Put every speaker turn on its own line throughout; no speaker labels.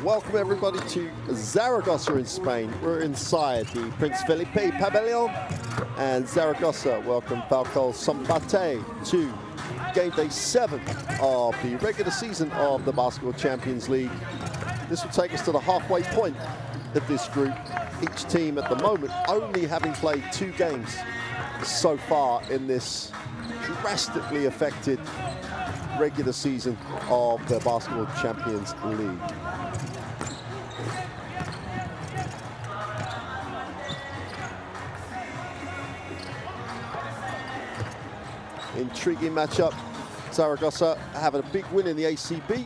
Welcome everybody to Zaragoza in Spain. We're inside the Prince Felipe Pavilion, and Zaragoza welcome Falco Szombathely to game day 7 of the regular season of the Basketball Champions League. This will take us to the halfway point of this group. Each team at the moment only having played 2 games so far in this drastically affected regular season of the Basketball Champions League. Intriguing matchup. Zaragoza having a big win in the ACB.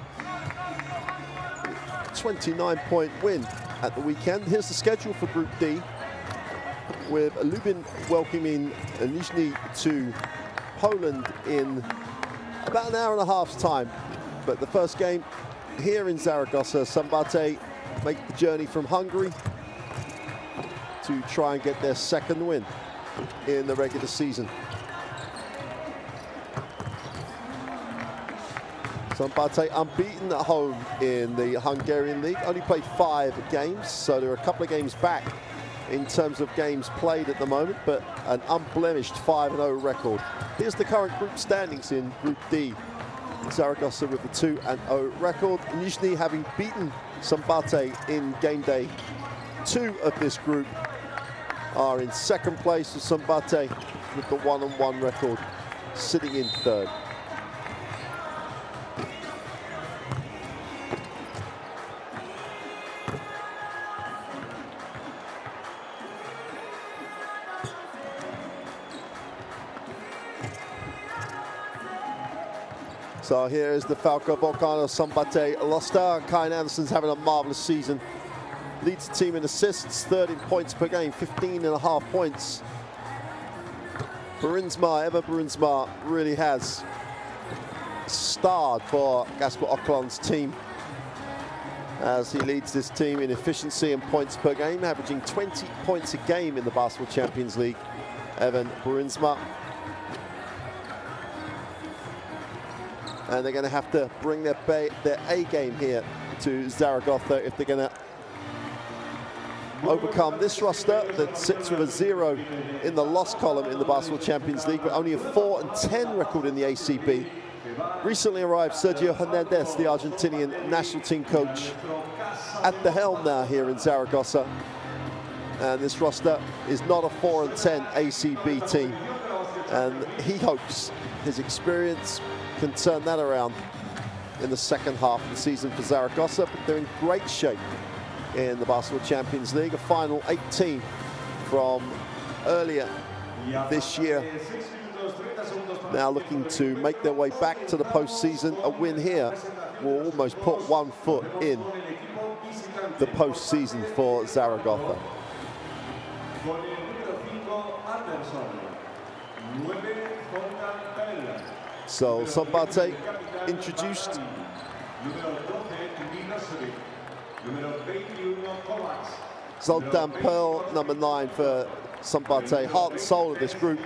29-point win at the weekend. Here's the schedule for Group D, with Lubin welcoming Nizhny to Poland in about an hour and a half's time. But the first game here in Zaragoza, Szombathely make the journey from Hungary to try and get their 2nd win in the regular season. Szombathely unbeaten at home in the Hungarian league, only played 5 games, so they're a couple of games back in terms of games played at the moment, but an unblemished 5-0 record. Here's the current group standings in Group D. Zaragoza with a 2-0 record. Nizhny having beaten Szombathely in game day 2 of this group are in 2nd place, with Szombathely with the 1-1 record sitting in 3rd. So here is the Falco Szombathely roster. Kyan Anderson's having a marvelous season. Leads the team in assists, 3rd in points per game, 15.5 points. Eva Bruinsma really has starred for Gaspar Ockland's team, as he leads this team in efficiency and points per game, averaging 20 points a game in the Basketball Champions League. Evan Bruinsma. And they're going to have to bring their A game here to Zaragoza if they're going to overcome this roster that sits with a 0 in the loss column in the Basketball Champions League, but only a 4-10 record in the ACB. Recently arrived Sergio Hernandez, the Argentinian national team coach, at the helm now here in Zaragoza. And this roster is not a 4-10 ACB team. And he hopes his experience can turn that around in the 2nd half of the season for Zaragoza, but they're in great shape in the Basketball Champions League. A final 8 team from earlier this year, now looking to make their way back to the postseason. A win here will almost put 1 foot in the postseason for Zaragoza. So Szombathely introduced. Zoltan Pearl, number 9 for Szombathely, heart and soul of this group.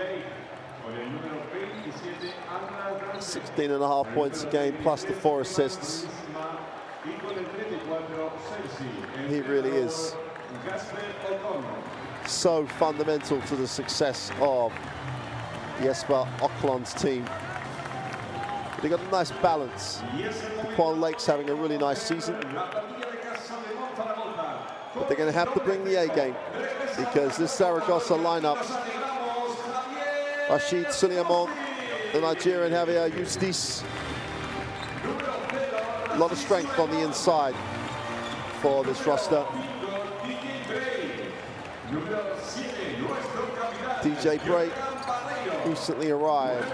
16.5 points a game, plus the 4 assists. He really is so fundamental to the success of Jesper Ockland's team. They got a nice balance. Quan Lake's having a really nice season, but they're going to have to bring the A game, because this Zaragoza lineup, Rashid Suleiman, the Nigerian Javier Eustace, a lot of strength on the inside for this roster. DJ Bray, recently arrived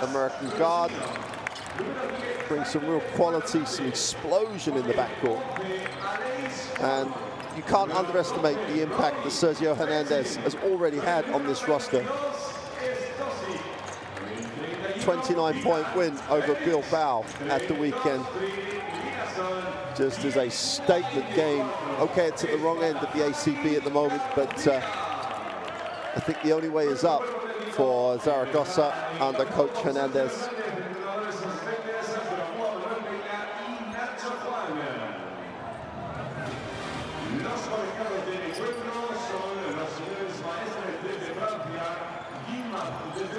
American guard, brings some real quality, some explosion in the backcourt. And you can't underestimate the impact that Sergio Hernandez has already had on this roster. 29-point win over Bilbao at the weekend. Just as a statement game. Okay, it's at the wrong end of the ACB at the moment, but I think the only way is up for Zaragoza under coach Hernandez.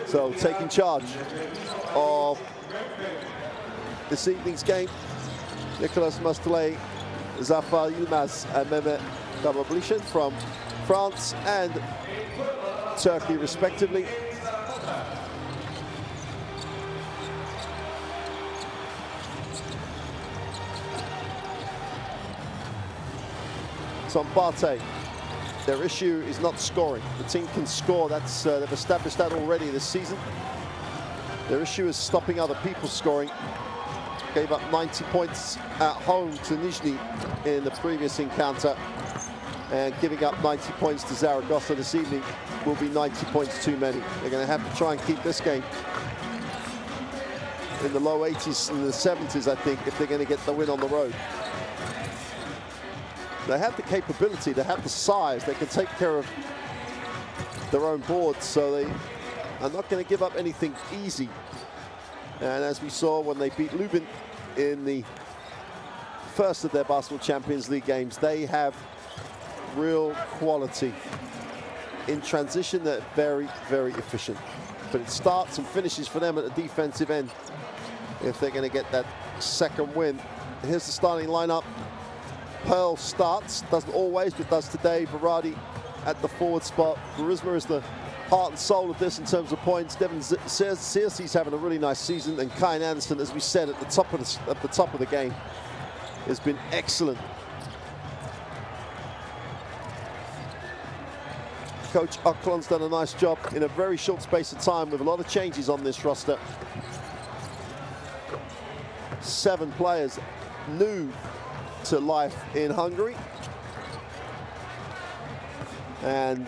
So taking charge of this evening's game, Nicolas Mastelay, Zafar Yilmaz and Mehmet Davablishin from France and Turkey respectively. Szombathely, their issue is not scoring. The team can score, that's they've established that already this season. Their issue is stopping other people scoring. Gave up 90 points at home to Nizhny in the previous encounter, and giving up 90 points to Zaragoza this evening will be 90 points too many. They're going to have to try and keep this game in the low 80s and the 70s, I think, if they're going to get the win on the road. They have the capability, they have the size, they can take care of their own boards, so they are not going to give up anything easy. And as we saw when they beat Lubin in the first of their Basketball Champions League games, they have real quality. In transition, they're very, very efficient. But it starts and finishes for them at the defensive end if they're going to get that second win. And here's the starting lineup. Pearl starts, doesn't always, but does today. Varadi at the forward spot. Burisma is the heart and soul of this in terms of points. Devin Searcy's having a really nice season, and Kyan Anderson, as we said at the top of the game, has been excellent. Coach Oklon's done a nice job in a very short space of time with a lot of changes on this roster. 7 players new to life in Hungary, and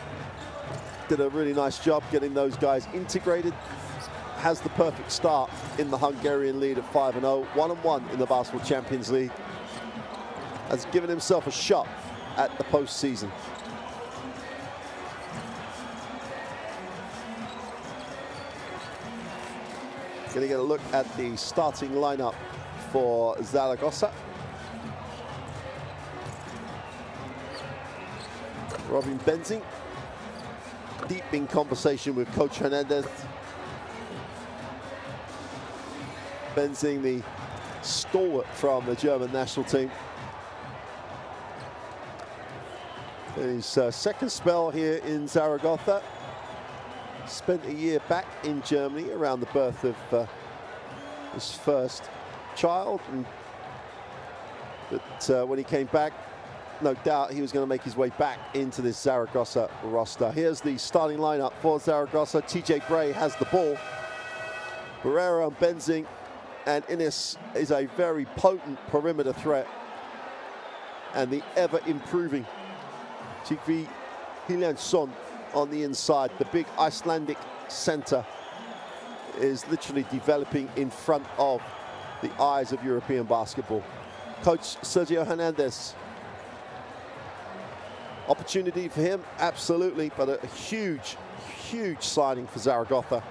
did a really nice job getting those guys integrated. Has the perfect start in the Hungarian lead at 5-0, 1-1 in the Basketball Champions League. Has given himself a shot at the postseason. Going to get a look at the starting lineup for Zaragoza. Robin Benzing, deep in conversation with Coach Hernandez. Benzing, the stalwart from the German national team. His second spell here in Zaragoza. Spent a year back in Germany around the birth of his first child. But when he came back, no doubt he was going to make his way back into this Zaragoza roster. Here's the starting lineup for Zaragoza. TJ Bray has the ball. Barrera and Benzing, and Innes is a very potent perimeter threat. And the ever-improving Tryggvi Hiljansson on the inside. The big Icelandic center is literally developing in front of the eyes of European basketball. Coach Sergio Hernandez. Opportunity for him, absolutely, but a huge, huge signing for Zaragoza.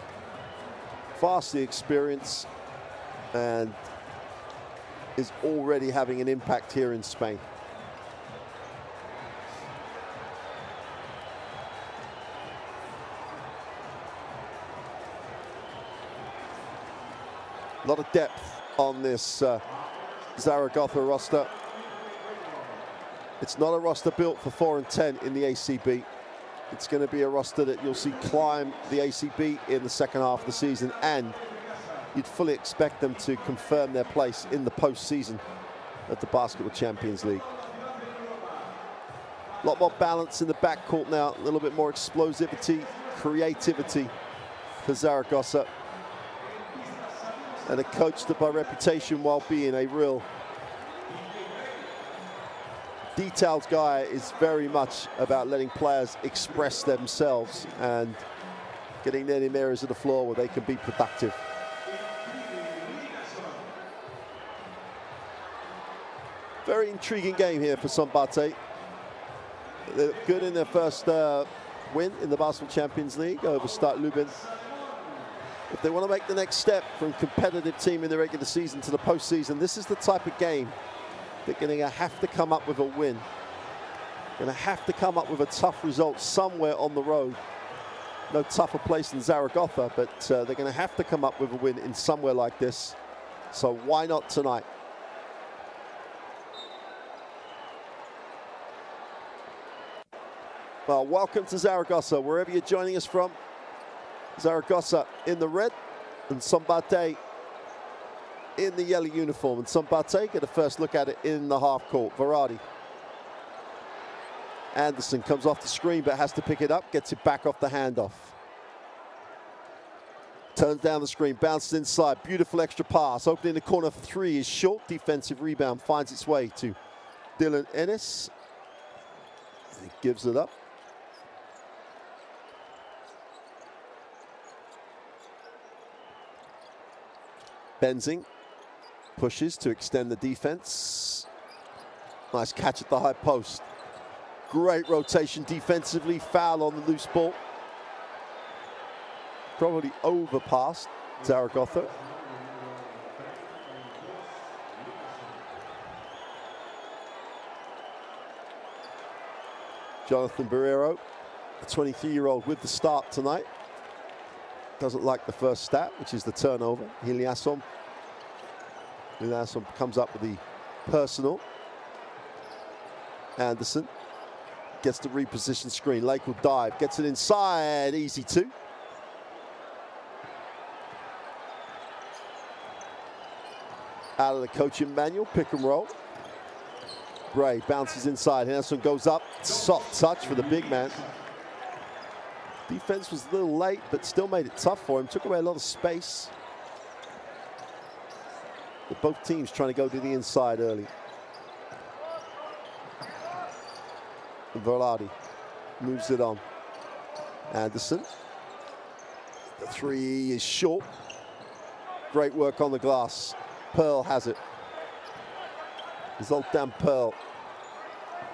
Vastly experienced and is already having an impact here in Spain. A lot of depth on this Zaragoza roster. It's not a roster built for 4 and 10 in the ACB. It's going to be a roster that you'll see climb the ACB in the second half of the season, and you'd fully expect them to confirm their place in the postseason of the Basketball Champions League. A lot more balance in the backcourt now, a little bit more explosivity, creativity for Zaragoza. And a coach that by reputation, while being a real detailed guy, is very much about letting players express themselves and getting them in areas of the floor where they can be productive. Very intriguing game here for Szombathely. They're good in their first win in the Basketball Champions League over Start Lubin. If they want to make the next step from competitive team in the regular season to the postseason, this is the type of game they're going to have to come up with a win. Going to have to come up with a tough result somewhere on the road no tougher place than Zaragoza, but they're going to have to come up with a win in somewhere like this. So why not tonight? Well, welcome to Zaragoza, wherever you're joining us from. Zaragoza in the red, and Szombathely in the yellow uniform. And Szombathely, get a first look at it in the half court. Verratti. Anderson comes off the screen, but has to pick it up, gets it back off the handoff. Turns down the screen, bounces inside, beautiful extra pass. Opening the corner for three is short, defensive rebound, finds its way to Dylan Ennis. He gives it up. Benzing pushes to extend the defense. Nice catch at the high post. Great rotation defensively, foul on the loose ball. Probably overpassed Zaragoza. Jonathan Barrero, the 23-year-old with the start tonight. Doesn't like the first stat, which is the turnover. Hiliasson comes up with the personal. Anderson gets the reposition screen. Lake will dive, gets it inside, easy two. Out of the coaching manual, pick and roll. Bray bounces inside, Anderson goes up, soft touch for the big man. Defense was a little late, but still made it tough for him. Took away a lot of space. But both teams trying to go to the inside early. Verratti moves it on. Anderson. The three is short. Great work on the glass. Pearl has it. Zoltan Pearl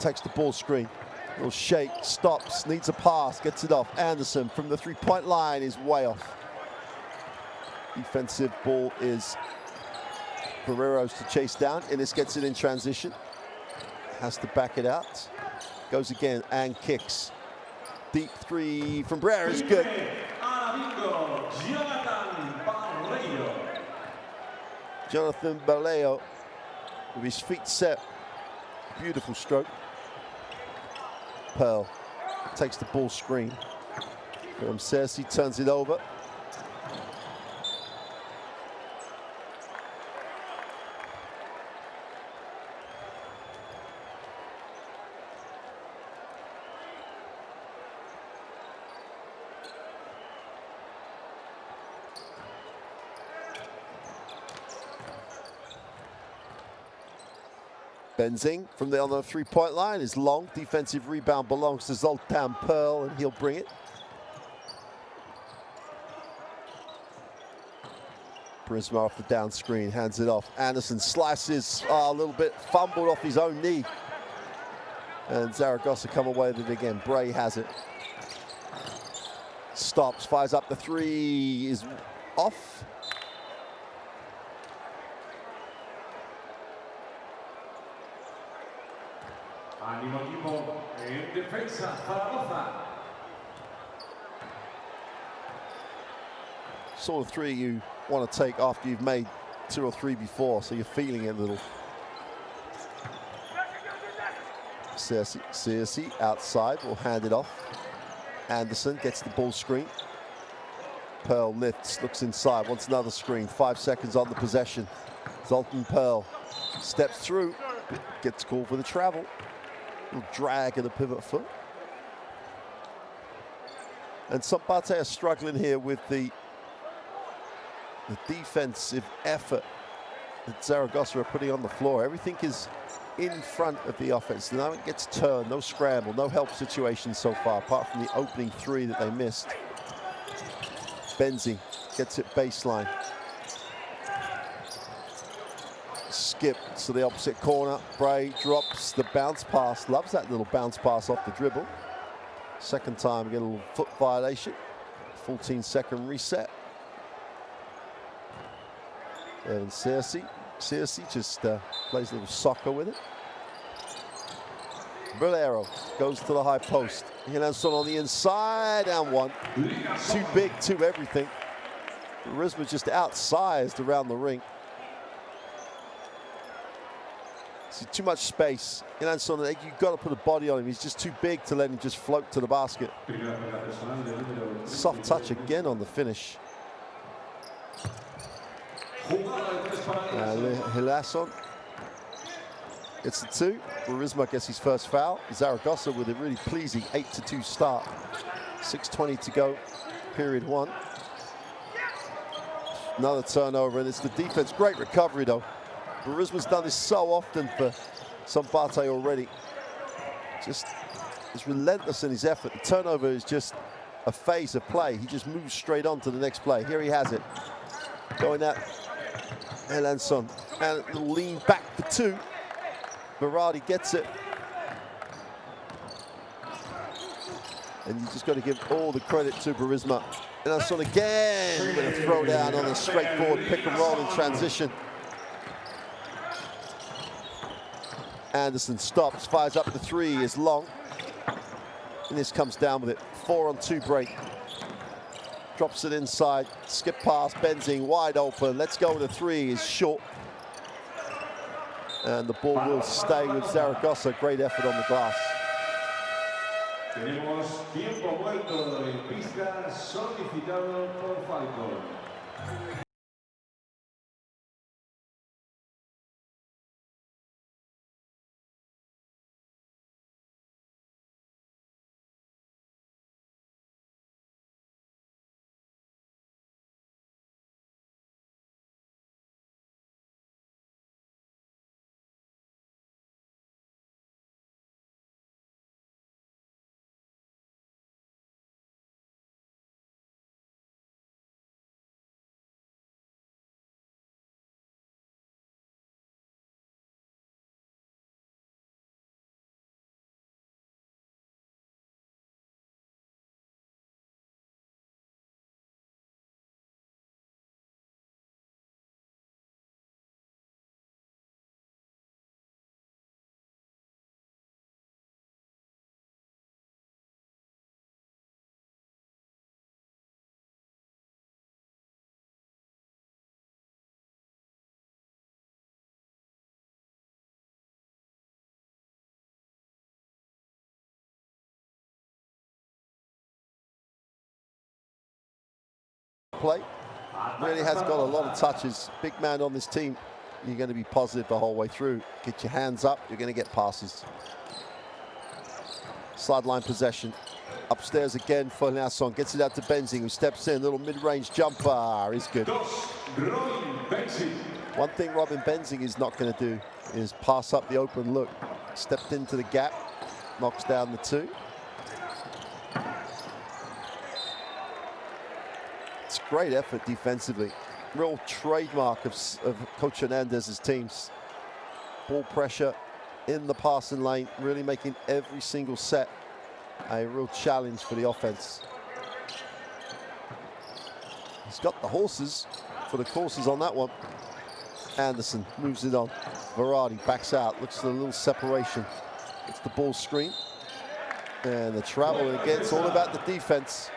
takes the ball screen. Little shake, stops, needs a pass, gets it off. Anderson from the three-point line is way off. Defensive ball is Barrero's to chase down. Innes gets it in transition. Has to back it out. Goes again and kicks. Deep three from Barrero is good. Jonathan Barrero with his feet set. Beautiful stroke. Pearl takes the ball screen. From Cersei, turns it over. Benzing from on the three-point line is long. Defensive rebound belongs to Zoltan Pearl, and he'll bring it. Prisma off the down screen, hands it off. Anderson slices a little bit, fumbled off his own knee. And Zaragoza come away with it again. Bray has it. Stops, fires up the three, is off. Sort of three you want to take after you've made two or three before, so you're feeling it a little. Cersei outside will hand it off. Anderson gets the ball screen. Pearl lifts, looks inside, wants another screen. 5 seconds on the possession. Zoltan Pearl steps through, gets called for the travel. Little drag of the pivot foot. And Szombathely are struggling here with the defensive effort that Zaragoza are putting on the floor. Everything is in front of the offense. Now it gets turned, no scramble, no help situation so far, apart from the opening three that they missed. Benzing gets it baseline. Skip to the opposite corner. Bray drops the bounce pass. Loves that little bounce pass off the dribble. Second time, get a little foot violation. 14-second reset. And Cersei just plays a little soccer with it. Bolero goes to the high post. Hilanson on the inside and one. Too big, too everything. Burisma just outsized around the ring. See, too much space. Hilanson, you've got to put a body on him. He's just too big to let him just float to the basket. Soft touch again on the finish. Hilanson. It's the two. Burisma gets his first foul. Zaragoza with a really pleasing 8-2 start. 6:20 to go, period one. Another turnover, and it's the defense. Great recovery, though. Burisma's done this so often for Szombathely already. Just is relentless in his effort. The turnover is just a phase of play. He just moves straight on to the next play. Here he has it. Going at Hilanson. And a little lean back for two. Berardi gets it. And you just got to give all the credit to Burisma. Hilanson again with a throw down on a straightforward pick and roll in transition. Anderson stops, fires up the three, is long. And this comes down with it. 4-on-2 break. Drops it inside, skip pass, Benzing wide open. Let's go with a three, is short. And the ball will stay with Zaragoza. Great effort on the glass.
Tenemos tiempo muerto en pista solicitado por Falco.
Play really has got a lot of touches. Big man on this team. You're going to be positive the whole way through. Get your hands up, you're going to get passes. Sideline possession. Upstairs again for Hilanson. Gets it out to Benzing, who steps in. Little mid-range jumper is good. One thing Robin Benzing is not going to do is pass up the open look. Stepped into the gap, knocks down the two. It's great effort defensively. Real trademark of Coach Hernandez's teams. Ball pressure in the passing lane, really making every single set a real challenge for the offense. He's got the horses for the courses on that one. Anderson moves it on. Berardi backs out, looks for a little separation. It's the ball screen. And the travel again, it's all about the defense.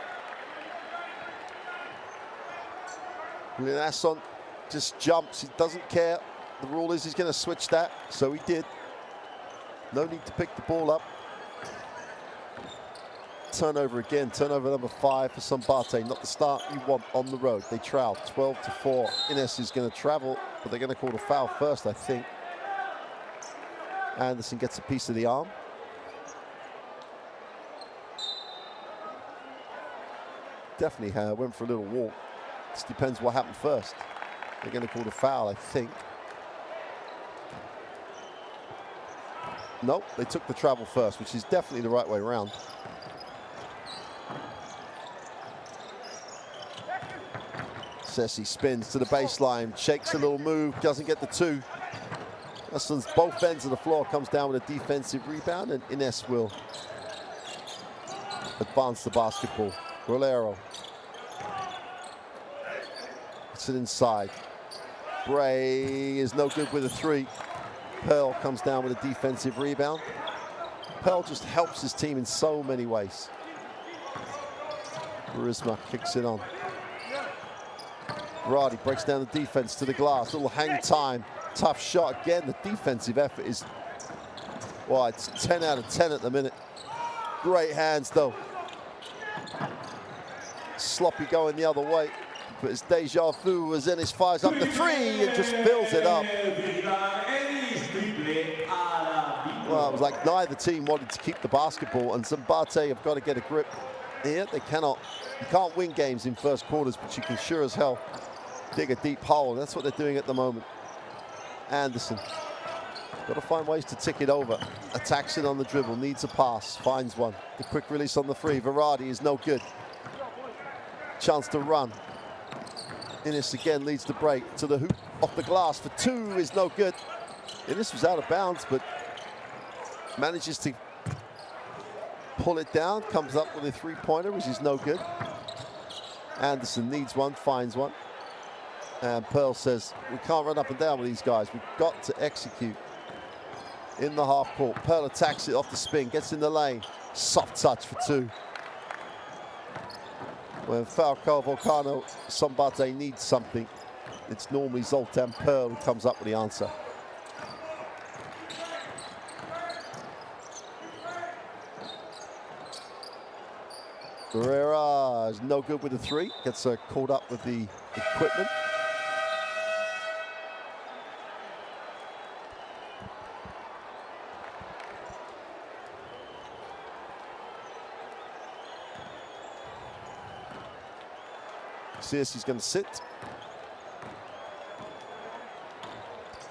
Hilanson just jumps, he doesn't care. The rule is he's going to switch that, so he did. No need to pick the ball up. Turnover again, turnover number 5 for Szombathely. Not the start you want on the road. They trail 12-4. Ines is going to travel, but they're going to call a foul first, I think. Anderson gets a piece of the arm. Definitely went for a little walk. Just depends what happened first. They're going to call the foul, I think. Nope, they took the travel first, which is definitely the right way around. Sessi spins to the baseline, shakes a little move, doesn't get the two. Hilanson's both ends of the floor, comes down with a defensive rebound, and Ines will advance the basketball. Rolero. It's it inside. Bray is no good with a three. Pearl comes down with a defensive rebound. Pearl just helps his team in so many ways. Burisma kicks it on. Verratti breaks down the defense to the glass. Little hang time. Tough shot. Again, the defensive effort is, well, it's 10 out of 10 at the minute. Great hands, though. Sloppy going the other way. But it's deja vu as Ennis fires up the three and just fills it up. Well, it was like neither team wanted to keep the basketball, and Szombathely have got to get a grip here. They cannot. You can't win games in first quarters, but you can sure as hell dig a deep hole. That's what they're doing at the moment. Anderson. Got to find ways to tick it over. Attacks it on the dribble, needs a pass, finds one. The quick release on the free. Verratti is no good. Chance to run. Innis again leads the break to the hoop. Off the glass for two is no good. Innis was out of bounds, but manages to pull it down. Comes up with a three-pointer, which is no good. Anderson needs one, finds one. And Pearl says, we can't run up and down with these guys. We've got to execute in the half court. Pearl attacks it off the spin, gets in the lane. Soft touch for two. When Falco Szombathely needs something, it's normally Zoltan Pearl who comes up with the answer. Guerrera is no good with the three. Gets caught up with the equipment. He's going to sit.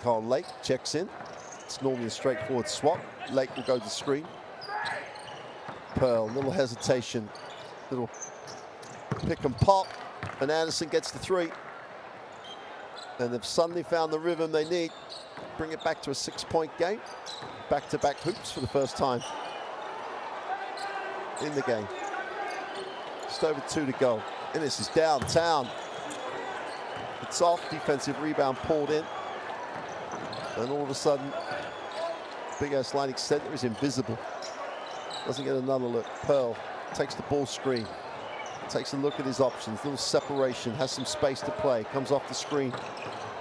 Carl Lake checks in. It's normally a straightforward swap. Lake will go to screen. Pearl, little hesitation. Little pick and pop. And Anderson gets the three. And they've suddenly found the rhythm they need. Bring it back to a 6-point game. Back-to-back hoops for the first time in the game. Just over 2 to go. Innis is downtown. It's off. Defensive rebound pulled in. And all of a sudden, big-ass line extender is invisible. Doesn't get another look. Pearl takes the ball screen. Takes a look at his options. Little separation. Has some space to play. Comes off the screen.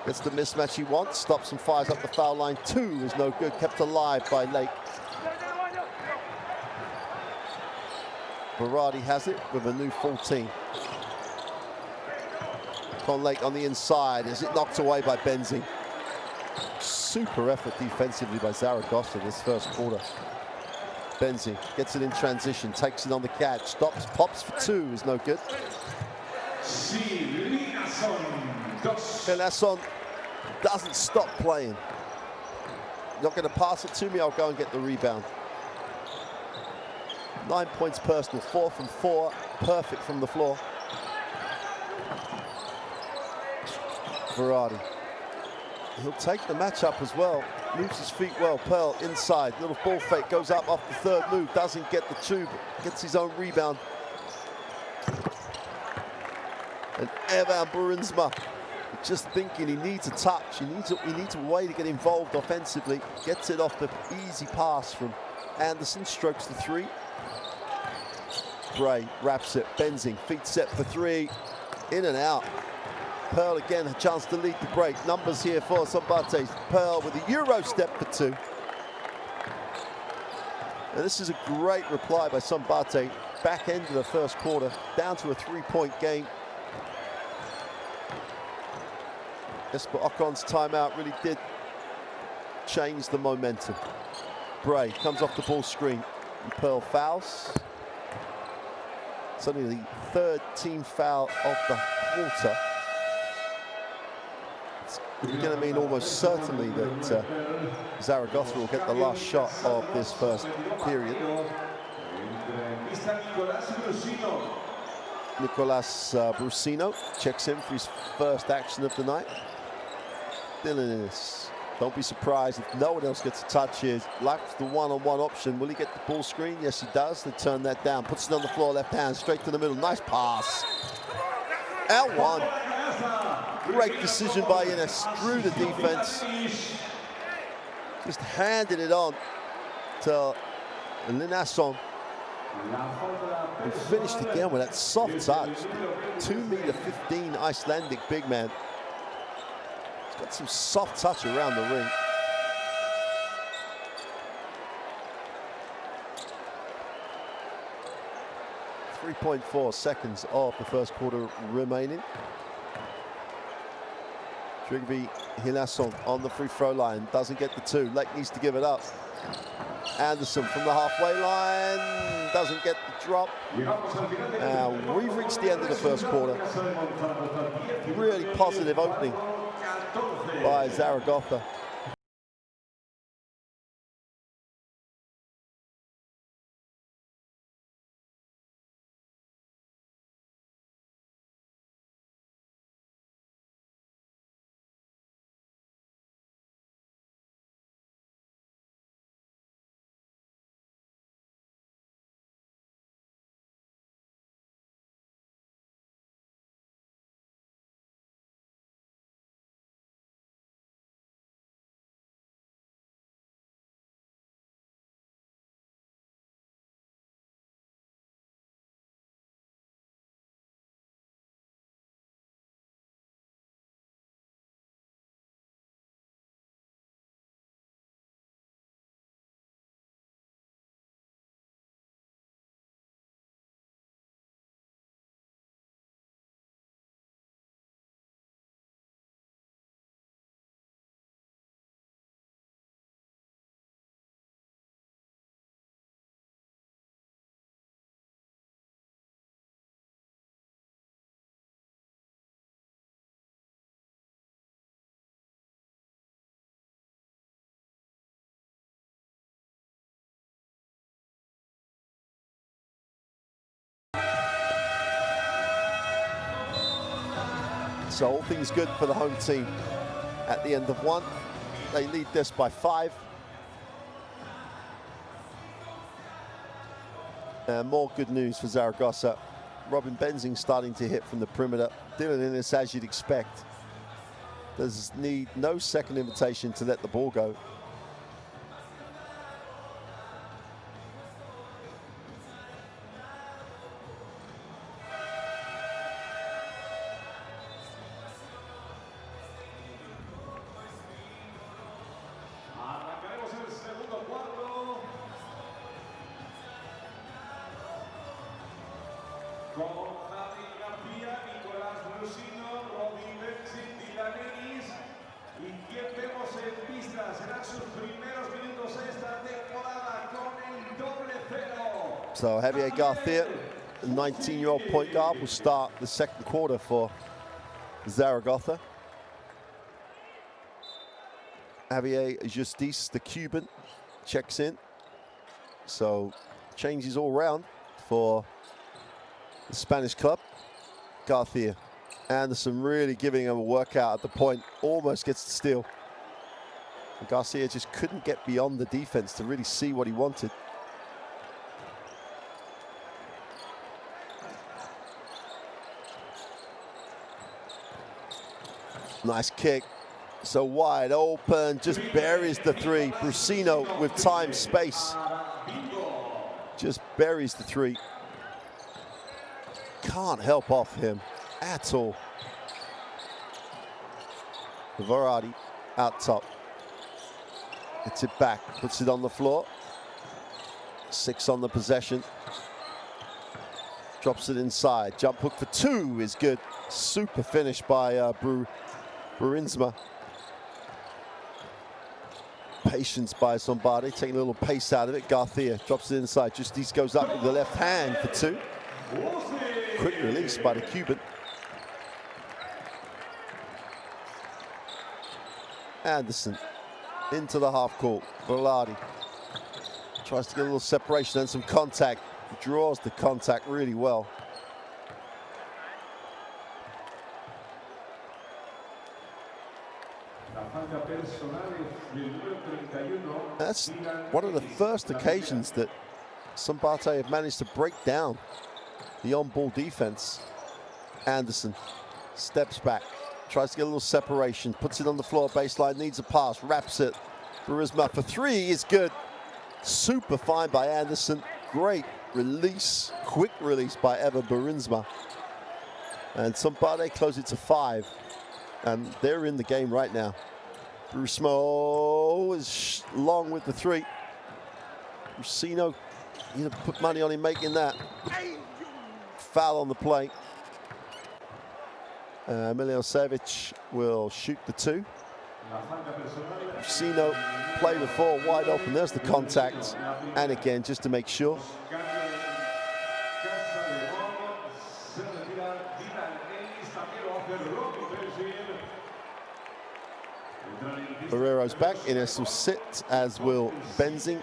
Gets the mismatch he wants. Stops and fires up the foul line. Two is no good. Kept alive by Lake. Verratti has it with a new 14. Con Lake on the inside. Is it knocked away by Benzing? Super effort defensively by Zaragoza this first quarter. Benzing gets it in transition, takes it on the catch, stops, pops for two is no good. Elasson doesn't stop playing. Not going to pass it to me, I'll go and get the rebound. 9 points personal, 4 from 4, perfect from the floor. Verratti. He'll take the matchup as well. Moves his feet well. Pearl inside. Little ball fake. Goes up off the third move. Doesn't get the tube. Gets his own rebound. And Evan Burisma just thinking he needs a touch. He needs a way to get involved offensively. Gets it off the easy pass from Anderson. Strokes the three. Bray wraps it. Benzing. Feet set for three. In and out. Pearl again, a chance to lead the break. Numbers here for Szombathely. Pearl with a Euro step for two. And this is a great reply by Szombathely. Back end of the first quarter, down to a 3-point game. Jesper Okon's timeout really did change the momentum. Bray comes off the ball screen, and Pearl fouls. It's only the third team foul of the quarter. It's going to mean almost certainly that Zaragoza will get the last shot of this first period. Nicolas Brusino checks in for his first action of the night. Dylan Innis. Don't be surprised if no one else gets a touch here. Lacks the one-on-one option. Will he get the ball screen? Yes, he does. They turn that down. Puts it on the floor, left hand, straight to the middle. Nice pass. L1. Great decision by Innis. Through the defense. Just handed it on to Linasson. And finished again with that soft touch. 2'15" Icelandic big man. He's got some soft touch around the ring. .4 seconds of the first quarter remaining. Trygve Hillasson on the free throw line, doesn't get the two. Lake needs to give it up. Anderson from the halfway line, doesn't get the drop. We've reached the end of the first quarter. Really positive opening by Zaragoza. So all things good for the home team at the end of one. They lead this by 5. And more good news for Zaragoza. Robin Benzing starting to hit from the perimeter. Dylan Innes, as you'd expect. Does need no second invitation to let the ball go. So Javier Garcia, the 19-year-old point guard, will start the second quarter for Zaragoza. Javier Justiz, the Cuban, checks in. So changes all round for the Spanish club. Garcia. Anderson really giving him a workout at the point, almost gets the steal. And Garcia just couldn't get beyond the defense to really see what he wanted. Nice kick, so wide open, just buries the three. Brusino with time, space, just buries the three. Can't help off him at all. Varadi out top. Gets it back, puts it on the floor. 6 on the possession. Drops it inside. Jump hook for 2 is good. Super finish by Bruinsma. Patience by Szombathely, taking a little pace out of it. Garcia drops it inside. Justiz goes up with the left hand for 2. Quick release by the Cuban. Anderson into the half court. Velarde tries to get a little separation and some contact. Draws the contact really well. That's one of the first occasions that Szombathely have managed to break down the on-ball defense. Anderson steps back, tries to get a little separation, puts it on the floor, baseline, needs a pass, wraps it. Burisma for 3 is good. Super fine by Anderson. Great release, quick release by Eva Burinzma. And Szombathely close it to 5. And they're in the game right now. Burismo is long with the 3. Rusino, you put money on him making that. Foul on the play. Miljosevic will shoot the 2. Rusino play before, wide open. There's the contact. And again, just to make sure. Barrero's back. Ines will sit, as will Benzing.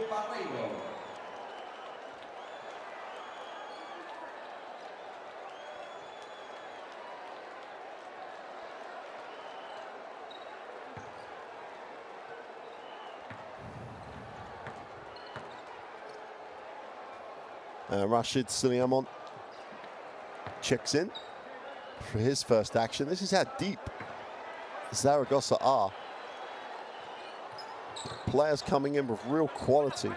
Rashid Suleiman checks in for his first action. This is how deep Zaragoza are. Players coming in with real quality.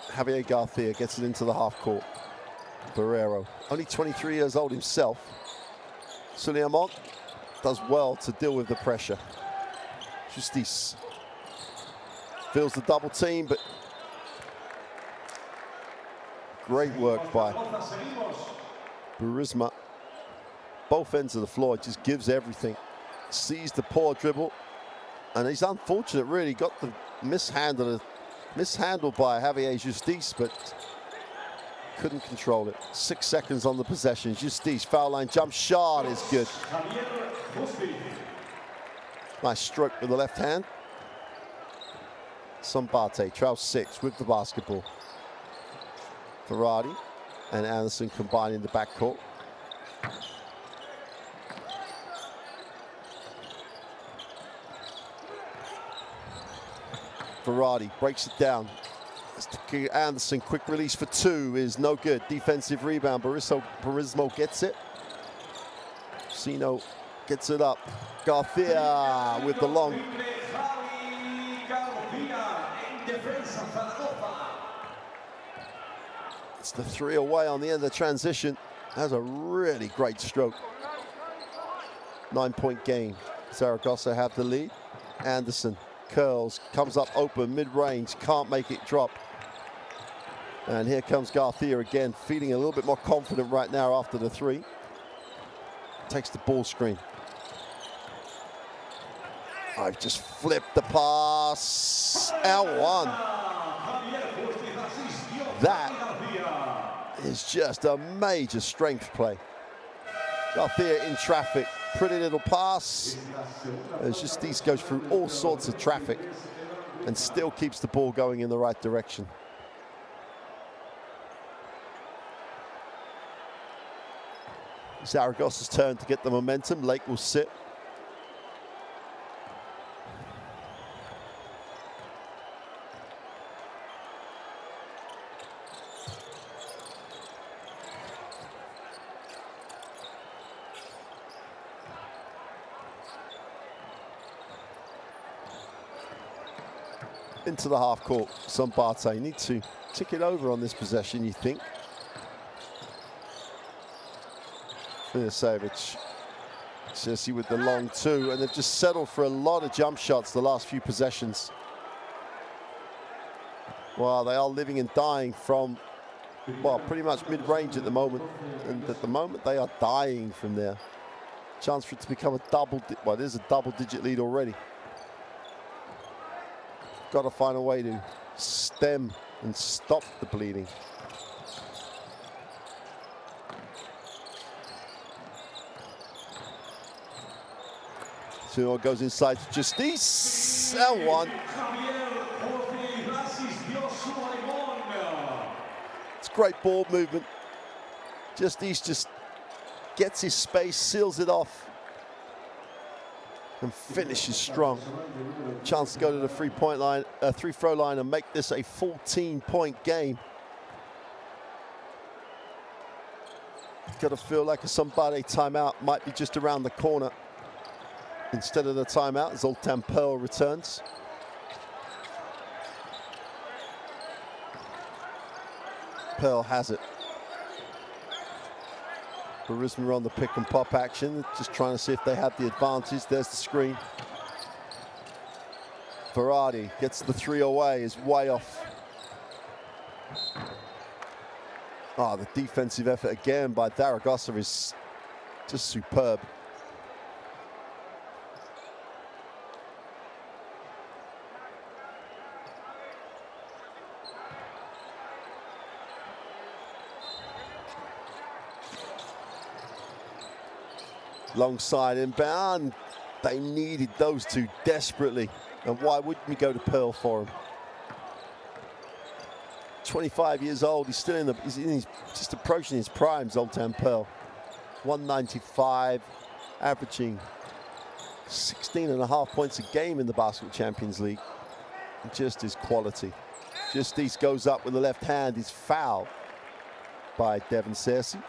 Javier Garcia gets it into the half court. Barrero, only 23 years old himself. Suleiman does well to deal with the pressure. Justice feels the double team, but great work by Burisma. Both ends of the floor, just gives everything. Sees the poor dribble, and he's unfortunate, really. Got the mishandled by Javier Justice, but couldn't control it. 6 seconds on the possession. Justice, foul line jump shot is good. Nice stroke with the left hand. Szombathely, trails 6 with the basketball. Ferrari and Anderson combining the backcourt. Ferrari breaks it down. Anderson, quick release for 2 is no good. Defensive rebound. Burismo gets it. Sino gets it up. Garcia with the long. It's the 3 away on the end of the transition. That's a really great stroke. 9-point game. Zaragoza have the lead. Anderson curls, comes up open, mid-range, can't make it drop. And here comes Garcia again, feeling a little bit more confident right now after the 3. Takes the ball screen. I've just flipped the pass. L1. That is just a major strength play. Garcia in traffic. Pretty little pass. As Justice goes through all sorts of traffic and still keeps the ball going in the right direction. Zaragoza's turn to get the momentum. Lake will sit. Into the half court, Szombathely need to tick it over on this possession, you think. Miljosevic, Sissi with the long 2, and they've just settled for a lot of jump shots the last few possessions. Well, they are living and dying from, well, pretty much mid-range at the moment. And at the moment, they are dying from there. Chance for it to become a well, it is a double-digit lead already. Got to find a way to stem and stop the bleeding. So goes inside to Justice. L1. It's great ball movement. Justice just gets his space, seals it off, and finishes strong. Chance to go to the free-throw line and make this a 14-point game. Got to feel like a Szombathely timeout might be just around the corner. Instead of the timeout, Zoltan Pearl returns. Pearl has it. Burisma on the pick and pop action, just trying to see if they have the advantage. There's the screen. Verratti gets the three away, is way off. Oh, the defensive effort again by Zaragoza is just superb. Long side inbound. They needed those two desperately. And why wouldn't we go to Pearl for him? 25 years old. He's still he's just approaching his prime, Zoltan Pearl. 195, averaging 16.5 points a game in the Basketball Champions League. Just his quality. Justice goes up with the left hand. He's fouled by Devin Searcy.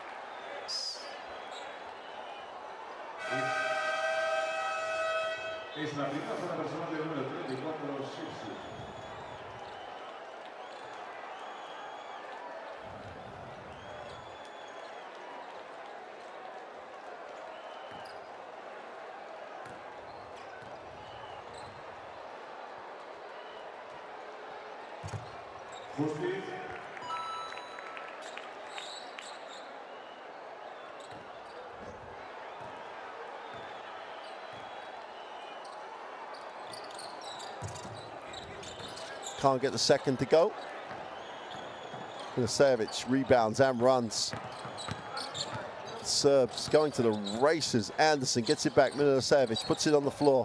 Es la primera zona personal del número 34, Sixi. Justice.
Can't get the second to go. Milicevic rebounds and runs. Serbs going to the races. Anderson gets it back. Milicevic puts it on the floor.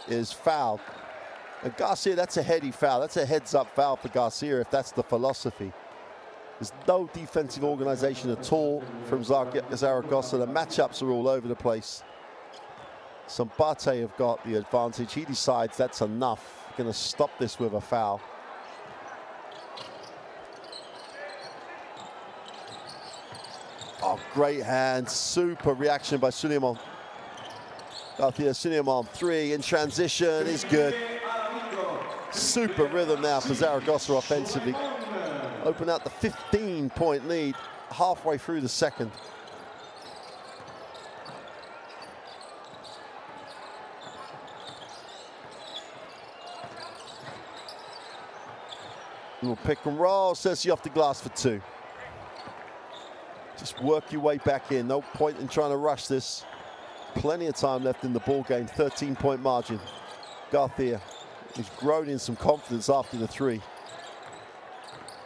Is fouled. And Garcia, that's a heady foul. That's a heads-up foul for Garcia if that's the philosophy. There's no defensive organization at all from Zaragoza. The matchups are all over the place. Szombathely have got the advantage. He decides that's enough. Going to stop this with a foul. Oh, great hand. Super reaction by Suleiman. Garcia Suleiman, three in transition is good. Super rhythm now for Zaragoza offensively. Open out the 15-point lead halfway through the second. Little pick and roll, Searcy off the glass for two. Just work your way back in. No point in trying to rush this. Plenty of time left in the ball game. 13-point margin. Garcia has grown in some confidence after the three.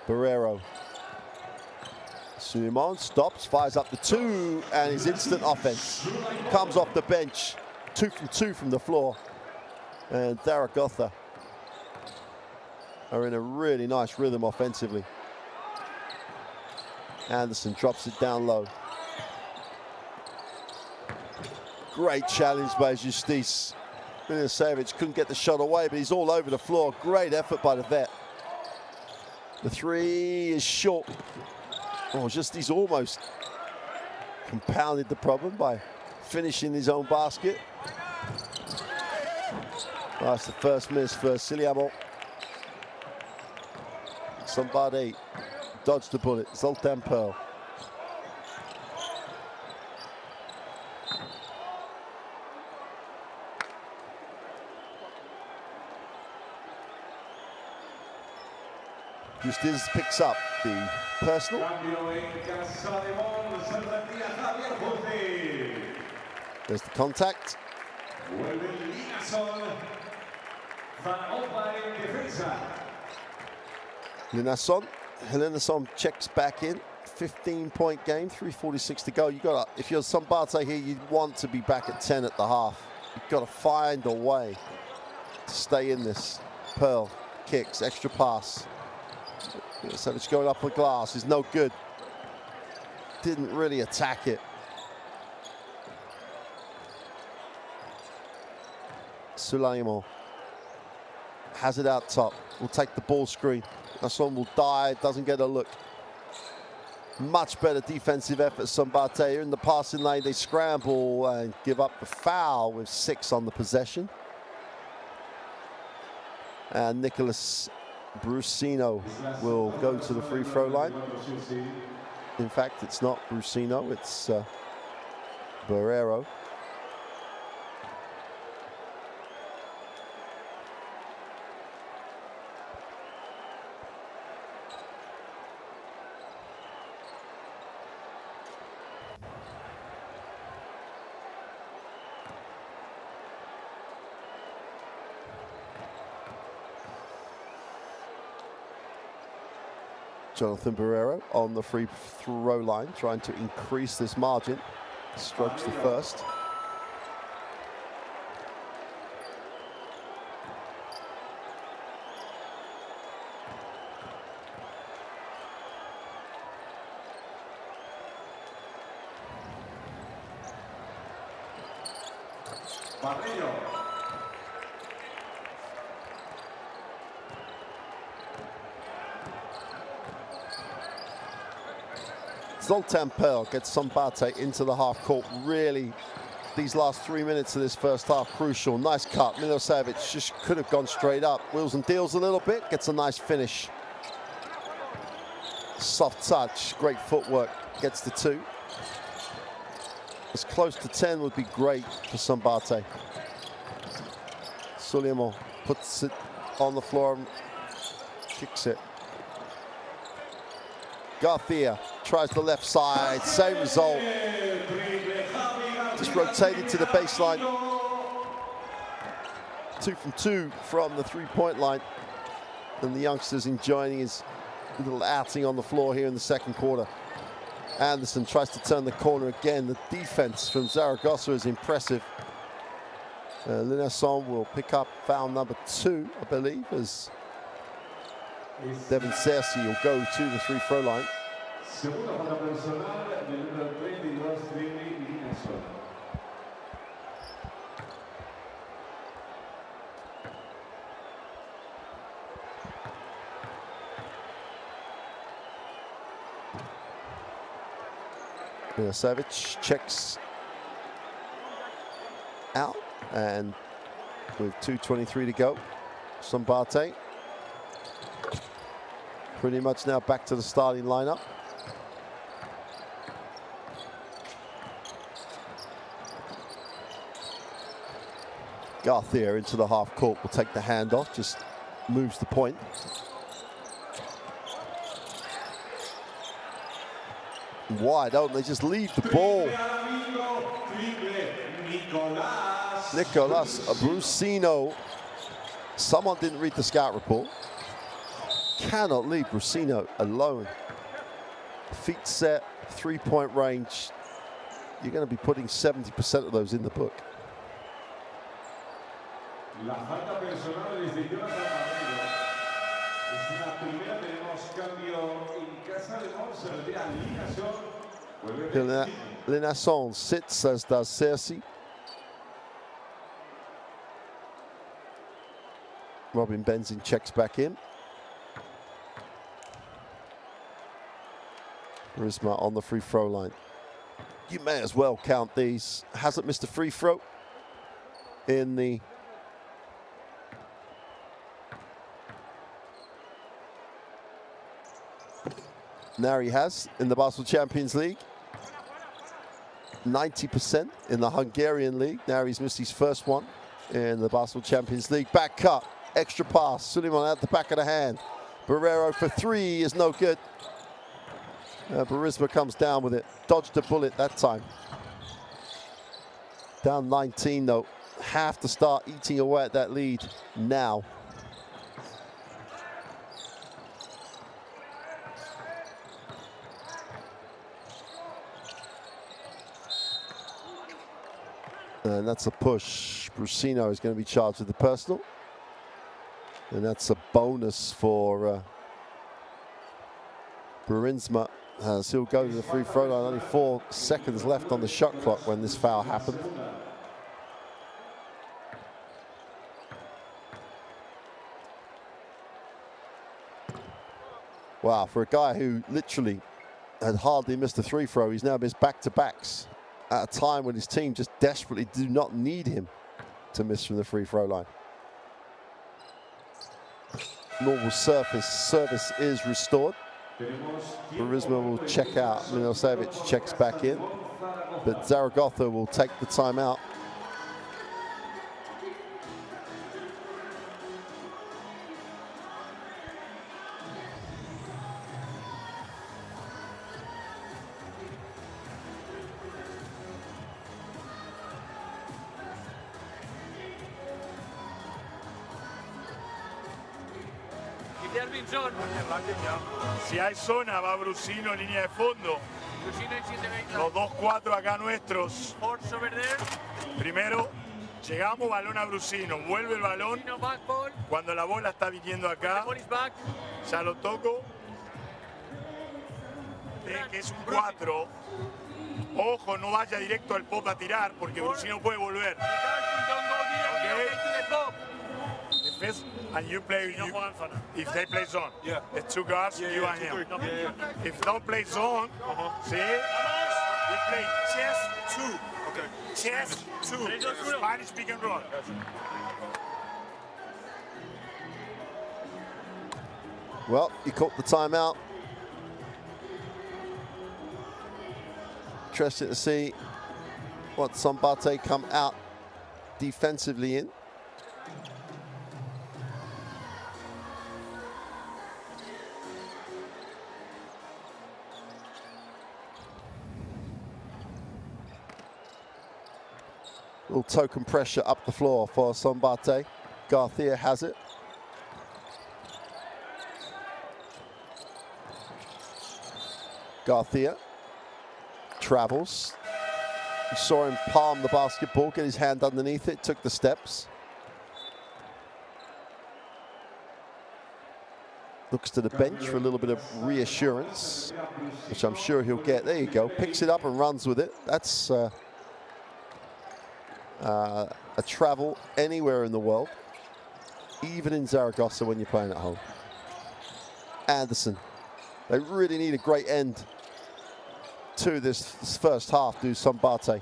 Barrero. Suleiman stops, fires up the two, and his instant offense. Comes off the bench. 2 from 2 from the floor. And Zaragoza are in a really nice rhythm offensively. Anderson drops it down low. Great challenge by Justice. Milicevic couldn't get the shot away, but he's all over the floor. Great effort by the vet. The three is short. Oh, Justice almost compounded the problem by finishing his own basket. That's the first miss for Szombathely. Szombathely dodged the bullet. Zoltan Pearl. Justice picks up the personal. There's the contact. Linasson checks back in. 15-point game, 3:46 to go. You got to, if you're Szombathely here, you want to be back at 10 at the half. You've got to find a way to stay in this. Pearl kicks, extra pass. Savage going up the glass is no good. Didn't really attack it. Suleiman has it out top. Will take the ball screen. Nasson will dive, doesn't get a look. Much better defensive effort. Szombathely in the passing lane. They scramble and give up the foul with 6 on the possession. And Nicholas Brusino will go to the free throw line. In fact, it's not Brusino, it's Barrero. Jonathan Barrero on the free throw line, trying to increase this margin. Strokes the first. Zoltan Pearl gets Szombathely into the half court. Really, these last 3 minutes of this first half, crucial. Nice cut. Milosevic just could have gone straight up. Wheels and deals a little bit, gets a nice finish. Soft touch, great footwork, gets the 2. As close to 10 would be great for Szombathely. Suleiman puts it on the floor and kicks it. Garcia tries the left side, same result. Just rotated to the baseline. 2 from 2 from the three-point line. And the youngster's enjoying his little outing on the floor here in the second quarter. Anderson tries to turn the corner again. The defense from Zaragoza is impressive. Linasson will pick up foul number 2, I believe, as Devin Cersei will go to the free throw line. Milosevic checks out, and with 2:23 to go, Szombathely pretty much now back to the starting lineup. Garcia into the half court, will take the handoff, just moves the point. Wide open, they just leave the ball. Nicolas Brusino. Someone didn't read the scout report. Cannot leave Brusino alone. Feet set, three-point range. You're going to be putting 70% of those in the book.
La falta personal es de Jonathan Barrero. Es la primera, tenemos cambio en Casademont, se retira Linasson.
Linasson sits, as does Cersei. Robin Benzin checks back in. Barisma on the free throw line. You may as well count these. Hasn't missed a free throw in the Nari has in the Basketball Champions League. 90% in the Hungarian league. Nari's missed his first one in the Basketball Champions League. Back cut, extra pass. Suleiman at the back of the hand. Barrero for 3 is no good. Barisma comes down with it. Dodged a bullet that time. Down 19 though. Have to start eating away at that lead now. And that's a push. Brusino is going to be charged with the personal. And that's a bonus for Barisma, as he'll go to the free throw line. Only 4 seconds left on the shot clock when this foul happened. Wow, for a guy who literally had hardly missed a free throw. He's now missed back-to-backs at a time when his team just desperately do not need him to miss from the free throw line. Normal service is restored. Burisma will check out. Milosevic checks back in, but Zaragoza will take the timeout.
Si hay zona, va Brusino en línea de fondo. Los 2-4 acá nuestros. Primero, llegamos, balón a Brusino. Vuelve el balón. Cuando la bola está viniendo acá, ya lo toco. Que es un 4. Ojo, no vaya directo al pop a tirar, porque Brusino puede volver. Okay. And you play, if they play zone, the two guards, you and him. If don't play zone, see, we play chess 2. Okay. Chess 2. Spanish pick and roll.
Well, he caught the timeout. Interested to see what Szombathely come out defensively in. Little token pressure up the floor for Szombathely. Garcia has it. Garcia travels. You saw him palm the basketball, get his hand underneath it, took the steps. Looks to the bench for a little bit of reassurance, which I'm sure he'll get. There you go. Picks it up and runs with it. That's a travel anywhere in the world, even in Zaragoza when you're playing at home. Anderson. They really need a great end to this first half, do Szombathely.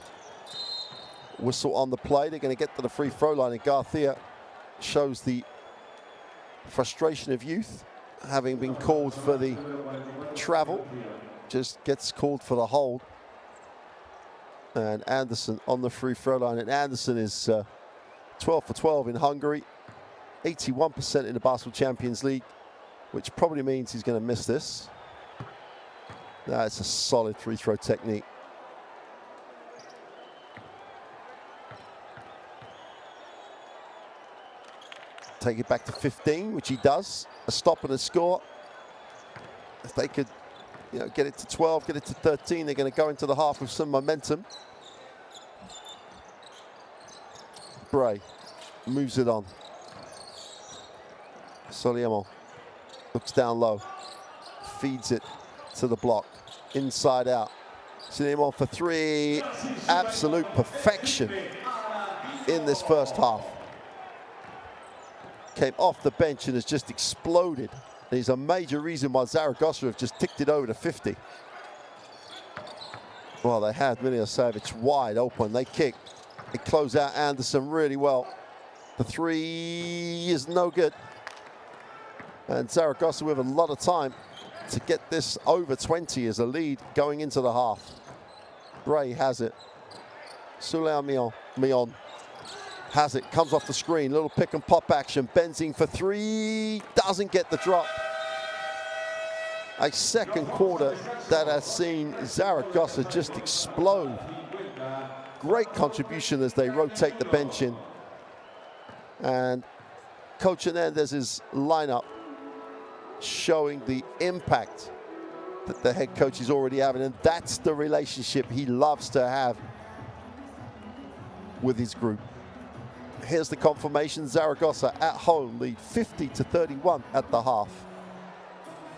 Whistle on the play. They're going to get to the free throw line, and Garcia shows the frustration of youth, having been called for the travel, just gets called for the hold. And Anderson on the free throw line, and Anderson is 12 for 12 in Hungary, 81% in the Basketball Champions League, which probably means he's going to miss this. That's a solid free throw technique. Take it back to 15, which he does. A stop and a score. If they could, get it to 12, get it to 13, they're going to go into the half with some momentum. Bray moves it on. Soliemo looks down low, feeds it to the block, inside out. Soliemo for three. Absolute perfection in this first half. Came off the bench and has just exploded. He's a major reason why Zaragoza have just ticked it over to 50. Well, they had Milosevic wide open. They kick. They close out Anderson really well. The three is no good. And Zaragoza with a lot of time to get this over 20 as a lead going into the half. Bray has it. Soulea Mion has it, comes off the screen, little pick and pop action. Benzing for three, doesn't get the drop. A second quarter that has seen Zaragoza just explode. Great contribution as they rotate the bench in. And Coach Hernandez's lineup showing the impact that the head coach is already having, and that's the relationship he loves to have with his group. Here's the confirmation. Zaragoza at home lead 50-31 at the half.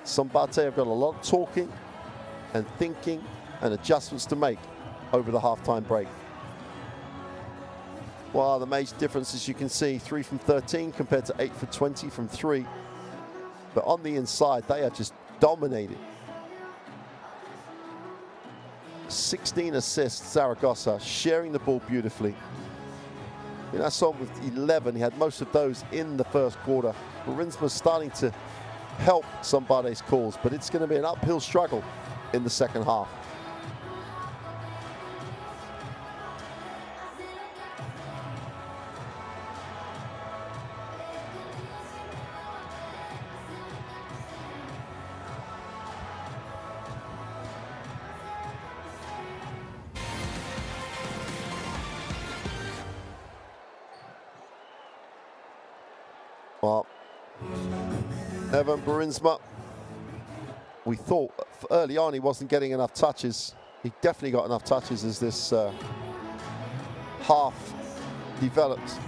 Szombathely have got a lot of talking and thinking and adjustments to make over the halftime break. Well, the major differences you can see, 3 from 13 compared to 8 for 20 from 3. But on the inside, they have just dominated 16 assists, Zaragoza, sharing the ball beautifully. Linasson with 11, he had most of those in the first quarter. Burisma's starting to help Szombathely's cause, but it's going to be an uphill struggle in the second half. Well, Evan Burisma, we thought early on he wasn't getting enough touches. He definitely got enough touches as this half developed.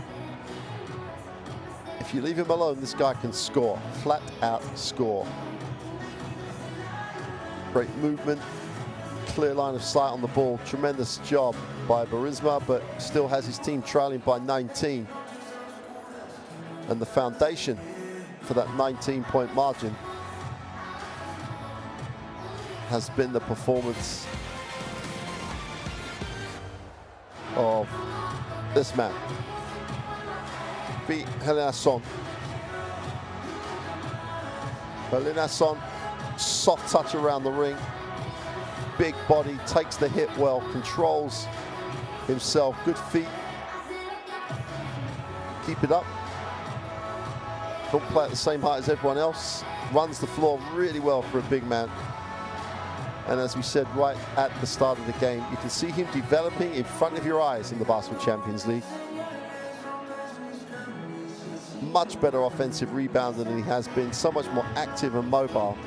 If you leave him alone, this guy can score, flat out score. Great movement, clear line of sight on the ball. Tremendous job by Burisma, but still has his team trailing by 19. And the foundation for that 19-point margin has been the performance of this man. Beat Linasson. But Linasson, soft touch around the ring, big body, takes the hit well, controls himself, good feet. Keep it up. Don't play at the same height as everyone else. Runs the floor really well for a big man. And as we said right at the start of the game, you can see him developing in front of your eyes in the Basketball Champions League. Much better offensive rebounder than he has been, so much more active and mobile.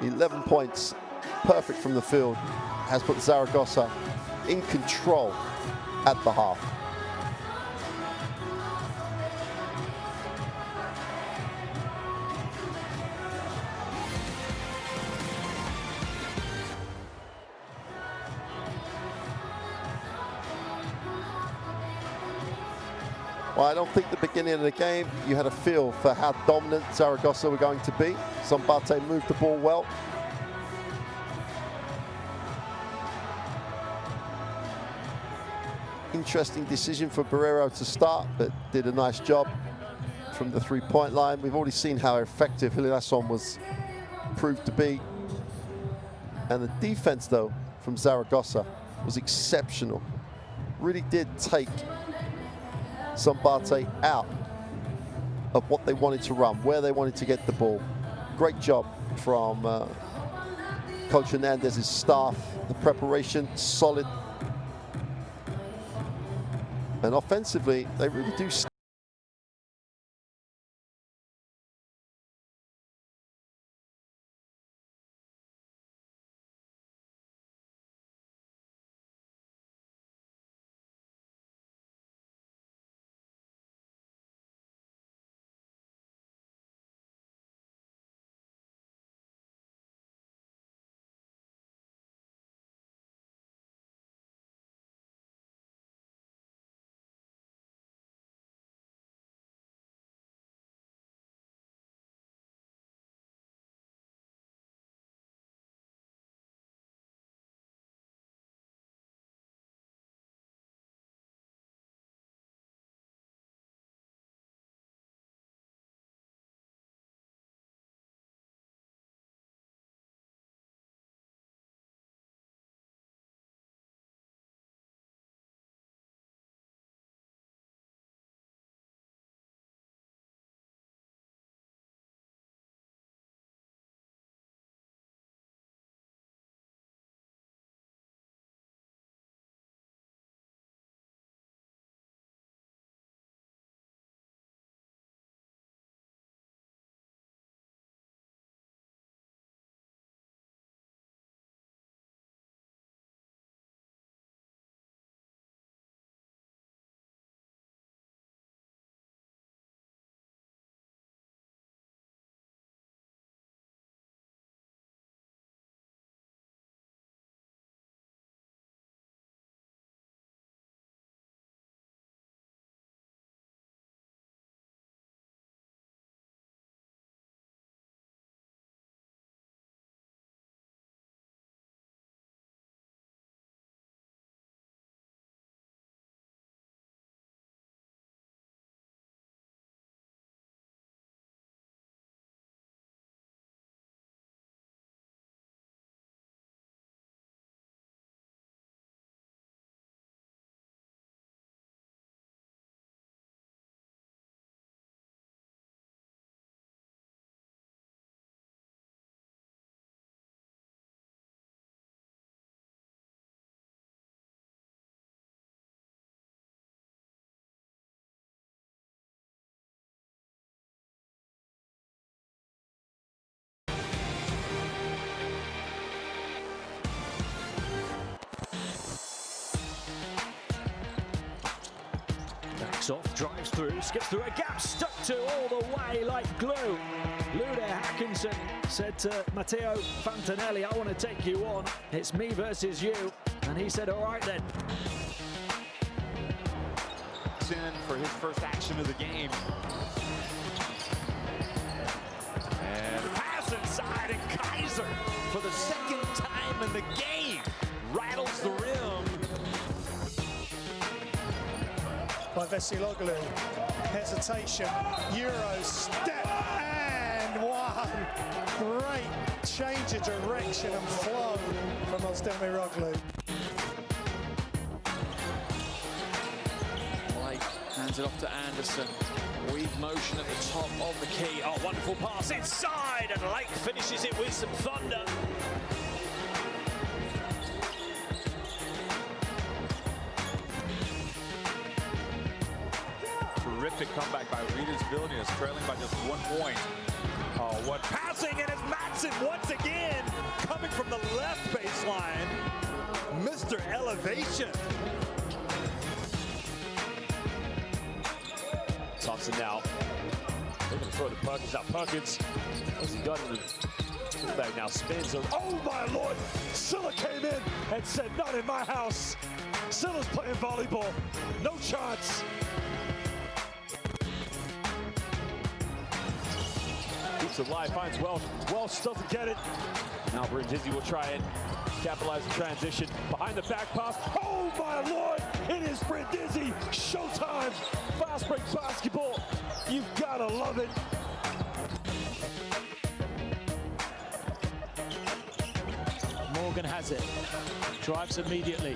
11 points, perfect from the field, has put Zaragoza in control at the half. Well, I don't think the beginning of the game you had a feel for how dominant Zaragoza were going to be. Szombathely moved the ball well. Interesting decision for Barrero to start, but did a nice job from the three-point line. We've already seen how effective Linasson was proved to be. And the defense, though, from Zaragoza was exceptional. Really did take Szombathely out of what they wanted to run, where they wanted to get the ball. Great job from Coach Hernandez's staff. The preparation, solid. And offensively, they really do
Soft drives through, skips through a gap, stuck to all the way like glue. Lude Hackinson said to Matteo Fantanelli, I want to take you on. It's me versus you. And he said, all right then.
In for his first action of the game. And pass inside, and Kaiser, for the second time in the game, rattles the rim.
By Vesiloglu, hesitation, Euro step, and one great change of direction and flow from Özdemiroglu.
Hands it off to Anderson. Weave motion at the top of the key. Oh, wonderful pass inside, and Lake finishes it with some thunder. Terrific comeback by Rytas Vilnius, trailing by just 1 point. Oh, what passing, and it's Matson once again coming from the left baseline. Mr. Elevation. Thompson now looking to throw the Perkins out. Perkins, what's he got in the bag now? Spins. Oh my lord! Silla came in and said, not in my house. Silla's playing volleyball. No chance. Keeps it live, finds Welsh. Welsh doesn't get it. Now Brindisi will try it. Capitalize the transition. Behind the back pass. Oh my lord! It is Brindisi. Showtime. Fast break basketball. You've gotta love it.
Morgan has it. Drives immediately.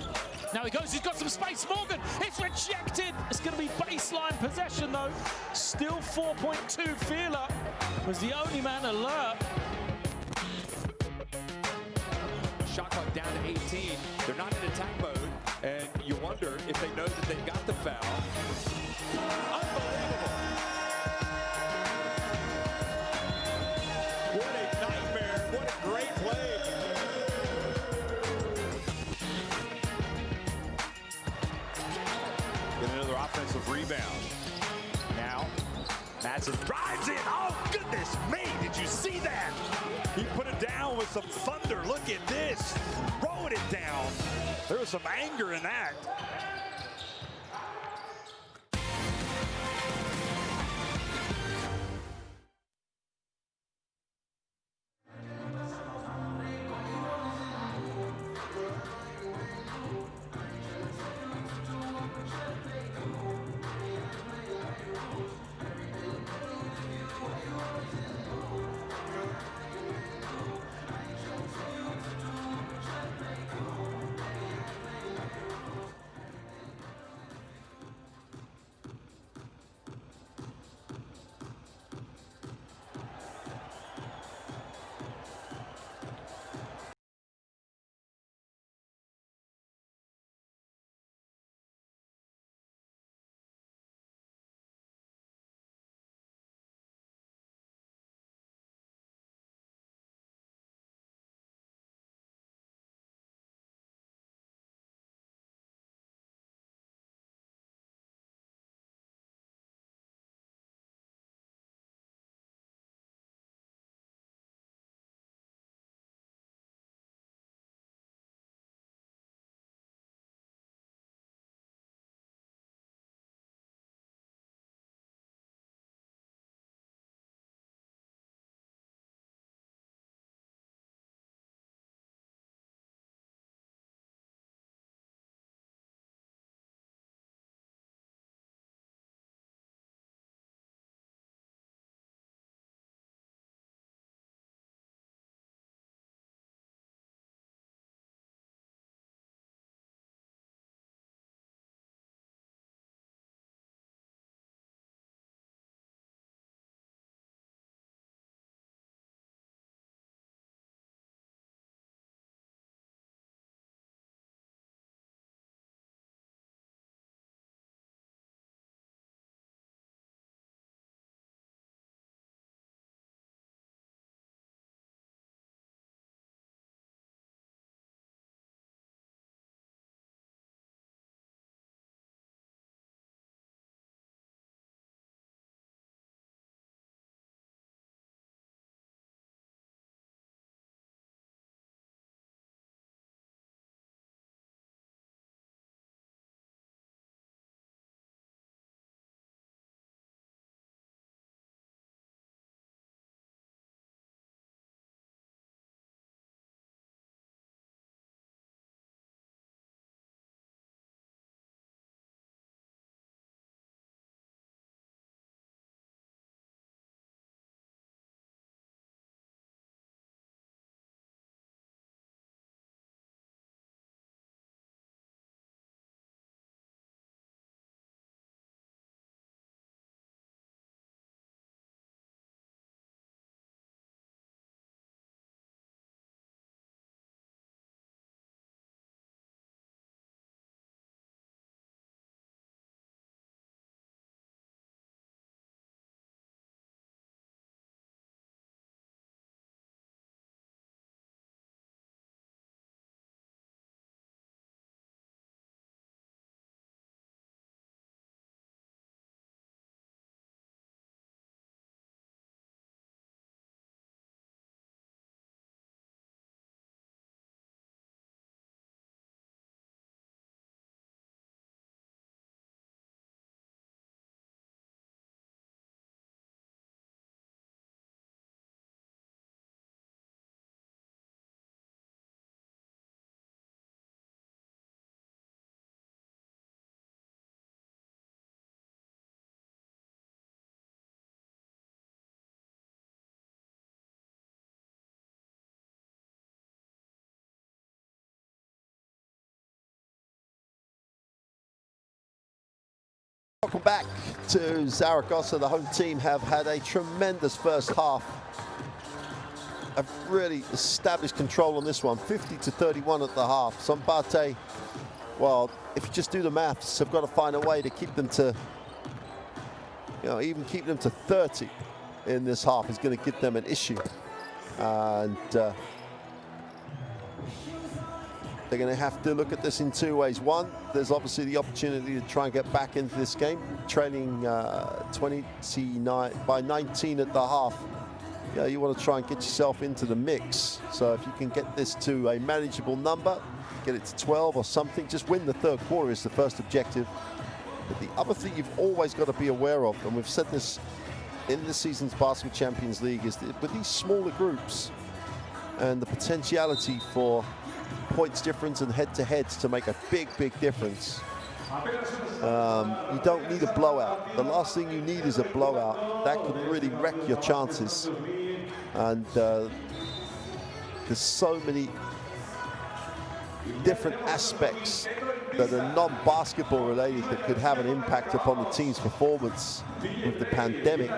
Now he goes, he's got some space. Morgan, it's rejected. It's going to be baseline possession though. Still 4.2. Fila was the only man alert.
Shot clock down to 18. They're not in attack mode, and you wonder if they know that they've got the foul. Unbelievable. What a nightmare. What a great play. Get another offensive rebound. Now, Matson drives in. Oh, goodness me. Did you see that? He put it down with some thunder. Look at this. Throwing it down. There was some anger in that.
Welcome back to Zaragoza. The home team have had a tremendous first half. Have really established control on this one, 50-31 at the half. Szombathely, well, if you just do the maths, have got to find a way to keep them to, even keep them to 30 in this half is going to give them an issue. And they're going to have to look at this in two ways. One, there's obviously the opportunity to try and get back into this game, trailing 29 by 19 at the half. You want to try and get yourself into the mix. So if you can get this to a manageable number, get it to 12 or something, just win the third quarter is the first objective. But the other thing you've always got to be aware of, and we've said this in this season's Basketball Champions League, is that with these smaller groups and the potentiality for points difference and head-to-heads to make a big, big difference. You don't need a blowout. The last thing you need is a blowout. That could really wreck your chances. And there's so many different aspects that are non-basketball related that could have an impact upon the team's performance with the pandemic,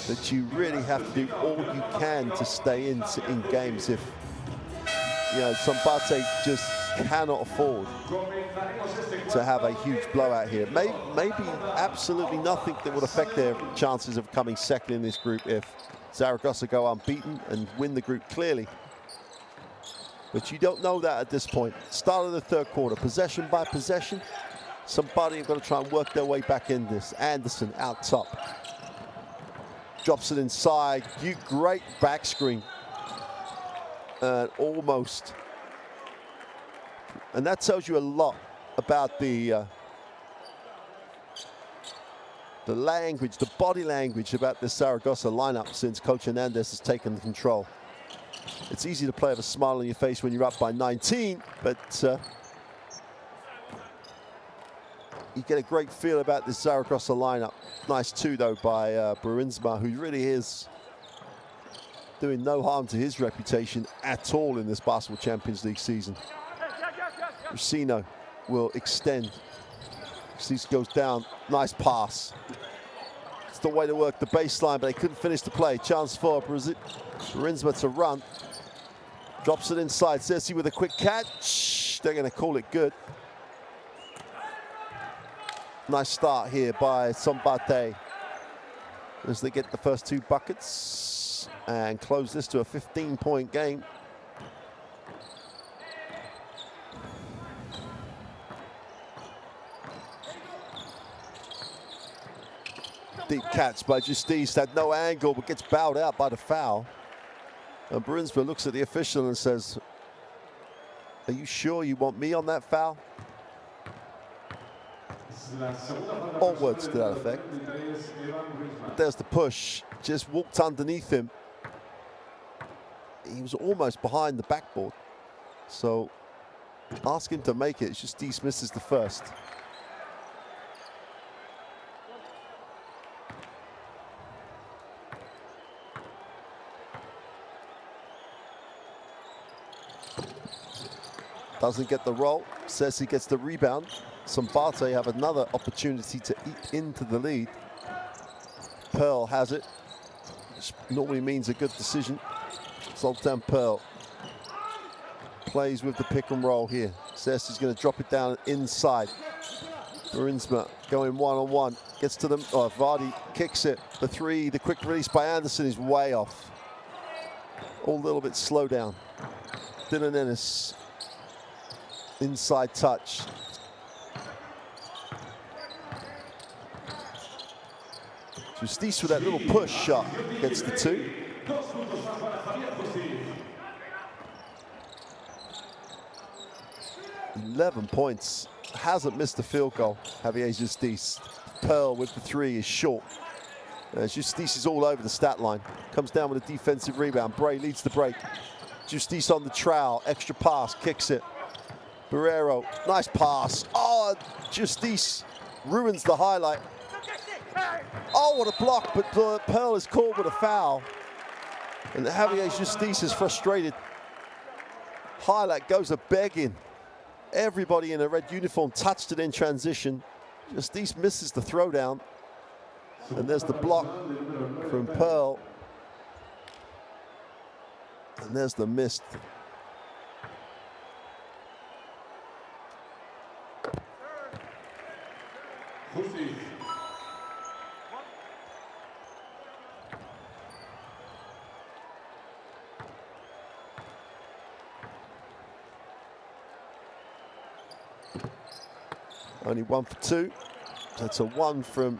that you really have to do all you can to stay in games. If Szombathely just cannot afford to have a huge blowout here. Maybe absolutely nothing that would affect their chances of coming second in this group if Zaragoza go unbeaten and win the group clearly. But you don't know that at this point. Start of the third quarter, possession by possession. Somebody have got to try and work their way back in this. Anderson out top. Drops it inside. Great back screen. Almost. And that tells you a lot about the language, the body language about this Zaragoza lineup since Coach Hernandez has taken control. It's easy to play with a smile on your face when you're up by 19, but you get a great feel about this Zaragoza lineup. Nice too, though, by Bruinsma, who really is doing no harm to his reputation at all in this Basketball Champions League season. Rusino will extend. This goes down. Nice pass. It's the way to work the baseline, but they couldn't finish the play. Chance for Bruinsma to run. Drops it inside. Zesi with a quick catch. They're going to call it good. Nice start here by Szombathely as they get the first two buckets and close this to a 15-point game. Deep catch by Justice, had no angle, but gets bowed out by the foul. And Bruinsma looks at the official and says, "Are you sure you want me on that foul?" All words to that effect. But there's the push, just walked underneath him. He was almost behind the backboard. So ask him to make it, Justice misses the first. Doesn't get the roll. Says he gets the rebound. Szombathely have another opportunity to eat into the lead. Pearl has it, which normally means a good decision. Zoltan Pearl plays with the pick and roll here. Says he's going to drop it down inside. Bruinsma going one-on-one. Gets to them. Oh, Vardy kicks it. The three, the quick release by Anderson is way off. All a little bit slow down. Dylan Ennis. Inside touch. Justice with that little push shot gets the two. $11 points. Hasn't missed a field goal, Javier Justice. Pearl with the three is short. Justice is all over the stat line. Comes down with a defensive rebound. Bray leads the break. Justice on the trowel. Extra pass, kicks it. Barrero, nice pass. Oh, Justice ruins the highlight. Oh, what a block, but Pearl is caught with a foul. And Javier Justice is frustrated. Highlight goes a begging. Everybody in a red uniform touched it in transition. Justice misses the throwdown. And there's the block from Pearl. And there's the missed. Only 1 for 2. That's a 1 from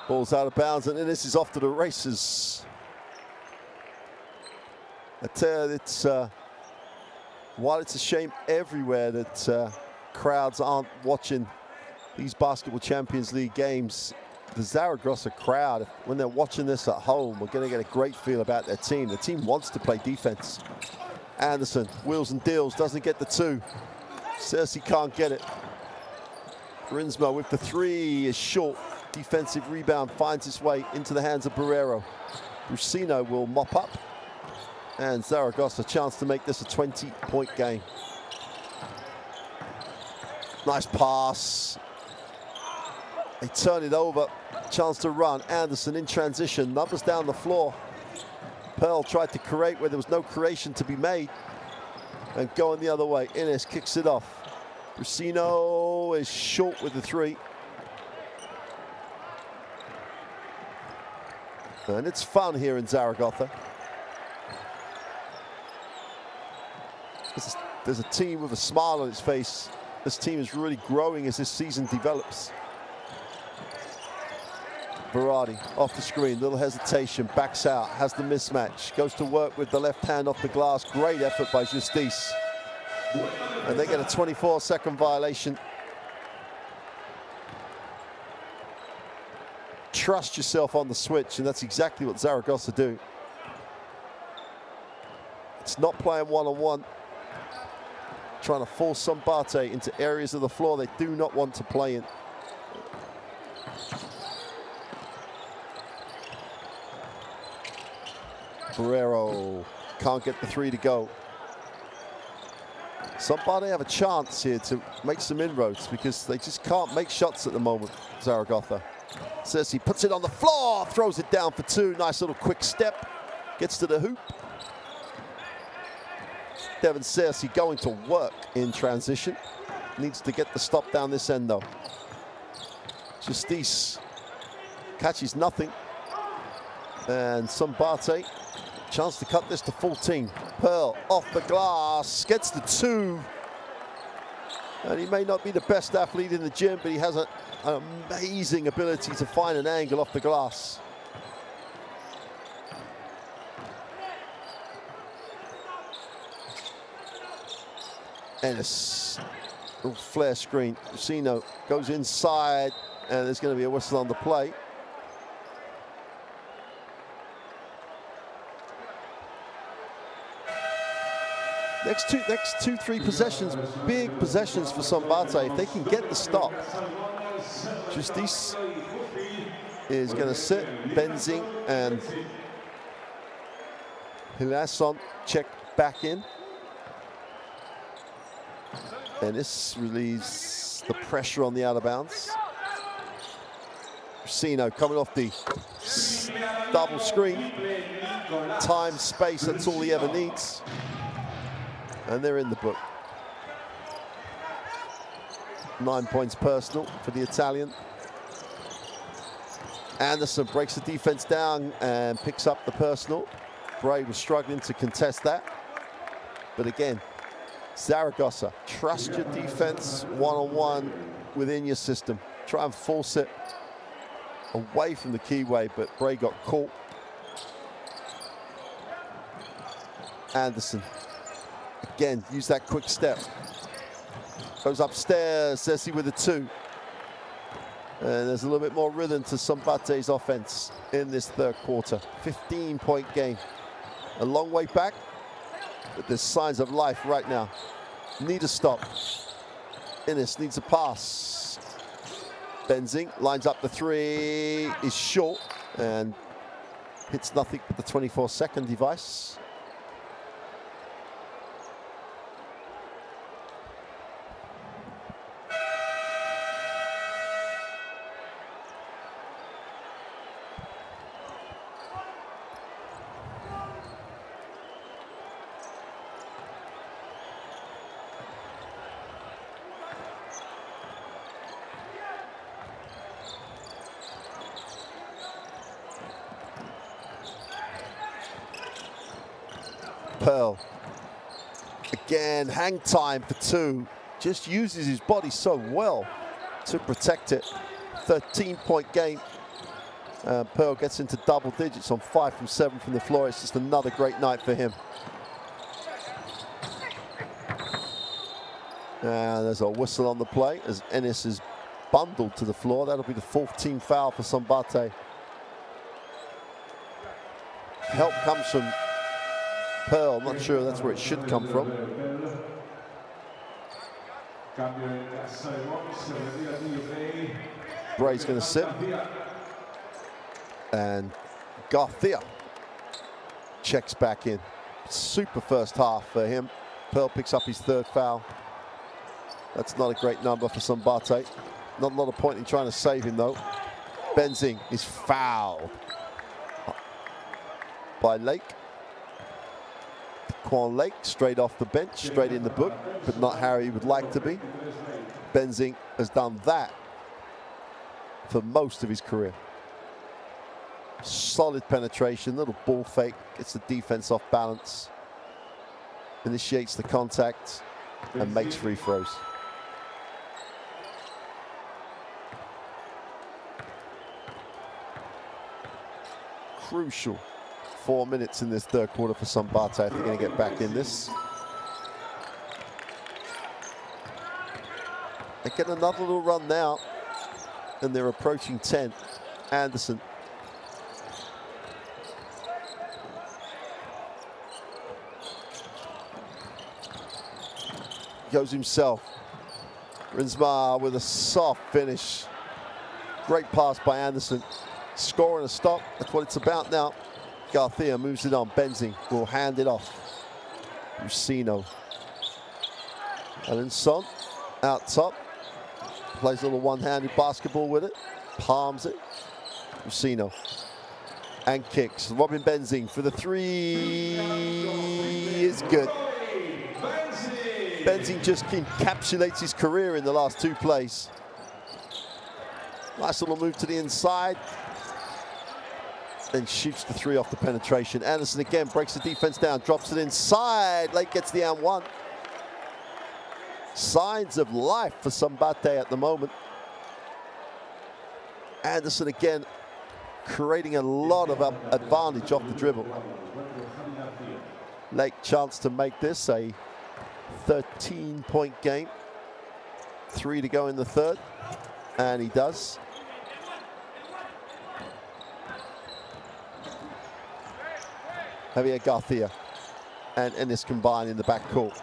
ball's out of bounds, and this is off to the races. I tell you, it's while it's a shame everywhere that crowds aren't watching these Basketball Champions League games, the Zaragoza crowd, when they're watching this at home, we're going to get a great feel about their team. The team wants to play defense. Anderson wheels and deals, doesn't get the 2. Cersei can't get it. Rinsma with the 3 is short. Defensive rebound finds its way into the hands of Barrero. Brusino will mop up. And Zaragoza a chance to make this a 20-point game. Nice pass. They turn it over. Chance to run. Anderson in transition. Numbers down the floor. Pearl tried to create where there was no creation to be made. And going the other way. Innes kicks it off. Brusino is short with the 3. And it's fun here in Zaragoza. There's a team with a smile on its face. This team is really growing as this season develops. Verratti off the screen, little hesitation, backs out, has the mismatch, goes to work with the left hand off the glass. Great effort by Justice. And they get a 24-second violation. Trust yourself on the switch, and that's exactly what Zaragoza do. It's not playing one-on-one. Trying to force Szombathely into areas of the floor they do not want to play in. Barrero can't get the 3 to go. Szombathely have a chance here to make some inroads because they just can't make shots at the moment, Zaragoza. Cersei puts it on the floor, throws it down for 2. Nice little quick step, gets to the hoop. Devin Cersei going to work in transition. Needs to get the stop down this end though. Justice catches nothing. And Szombathely, chance to cut this to 14. Pearl off the glass, gets the 2. And he may not be the best athlete in the gym, but he has an amazing ability to find an angle off the glass. Ennis, little flare screen. Brusino goes inside, and there's going to be a whistle on the play. Next two, 3 possessions, big possessions for Szombathely. If they can get the stop, Justice is going to sit. Benzing and Hilasson check back in. And this relieves the pressure on the out of bounds. Brusino coming off the double screen. Time, space, that's all he ever needs. And they're in the book. 9 points personal for the Italian. Anderson breaks the defense down and picks up the personal. Bray was struggling to contest that. But again, Zaragoza, trust your defense one-on-one within your system. Try and force it away from the keyway, but Bray got caught. Anderson, again, use that quick step. Goes upstairs, Cersei with a 2. And there's a little bit more rhythm to Szombathely's offense in this 3rd quarter. 15-point game. A long way back, but there's signs of life right now. Need a stop. Innes needs a pass. Benzing lines up the 3, is short, and Hits nothing but the 24-second device. Pearl. Again, hang time for two. Just uses his body so well to protect it. 13-point game. Pearl gets into double digits on 5 from 7 from the floor. It's just another great night for him. And there's a whistle on the play as Ennis is bundled to the floor. That'll be the 4th team foul for Szombathely. Help comes from Pearl. Not sure that's where it should come from. Bray's going to sit. And Garcia checks back in. Super first half for him. Pearl picks up his 3rd foul. That's not a great number for Szombathely. Not a lot of point in trying to save him, though. Benzing is fouled by Lake. Quan Lake straight off the bench, straight in the book, but not how he would like to be. Benzing has done that for most of his career. Solid penetration, little ball fake, gets the defense off balance, initiates the contact, and makes free throws. Crucial 4 minutes in this 3rd quarter for Szombathely if they're going to get back in this. They get another little run now, and they're approaching 10. Anderson. Goes himself. Rinsma with a soft finish. Great pass by Anderson. Score and a stop, that's what it's about now. Garcia moves it on. Benzing will hand it off. Rusino. Alinson out top. Plays a little one-handed basketball with it. Palms it. Rusino. And kicks. Robin Benzing for the 3 is good. Benzing just encapsulates his career in the last 2 plays. Nice little move to the inside. Then shoots the 3 off the penetration. Anderson again breaks the defense down, drops it inside. Lake gets the and 1. Signs of life for Szombathely at the moment. Anderson again creating a lot of advantage off the dribble. Lake chance to make this a 13-point game. 3 to go in the 3rd, and he does. Javier Garcia and Ennis combine in the backcourt.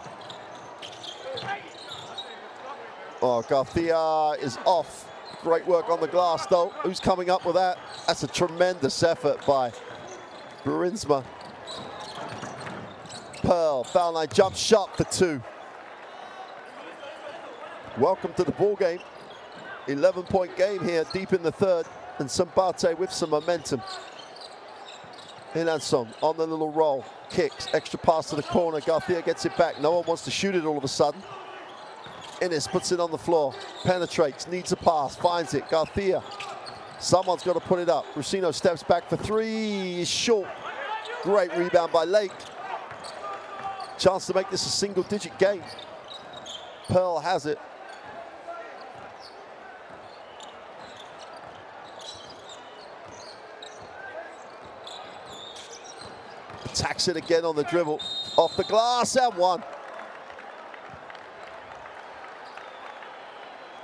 Oh, Garcia is off. Great work on the glass, though. Who's coming up with that? That's a tremendous effort by Bruinsma. Pearl, foul line, jump shot for 2. Welcome to the ball game. 11-point game here, deep in the 3rd, and Szombathely with some momentum. Inansson on the little roll, kicks, extra pass to the corner. Garcia gets it back. No one wants to shoot it all of a sudden. Ennis puts it on the floor, penetrates, needs a pass, finds it. Garcia, someone's got to put it up. Rusino steps back for 3, is short. Great rebound by Lake. Chance to make this a single-digit game. Pearl has it. Attacks it again on the dribble. Off the glass and 1.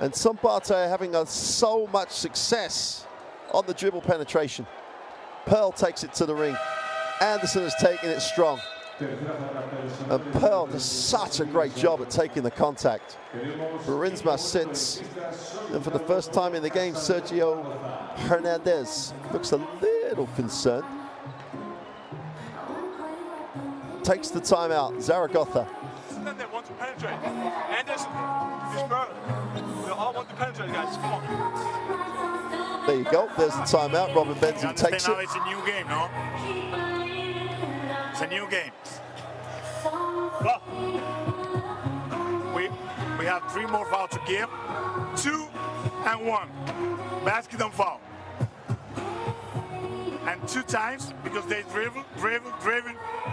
And Szombathely having so much success on the dribble penetration. Pearl takes it to the ring. Anderson has taken it strong. And Pearl does such a great job at taking the contact. Bruinsma sits. And for the first time in the game, Sergio Hernandez looks a little concerned. takes the timeout. Zaragoza.
They want to penetrate. Anderson, this brother. They all want to penetrate, guys. Come on.
There you go. There's the timeout. Robin Benzing takes it.
Now it's a new game, no? It's a new game. Well, we have 3 more fouls to give. 2 and 1. Basket and foul. And 2 times because they dribble,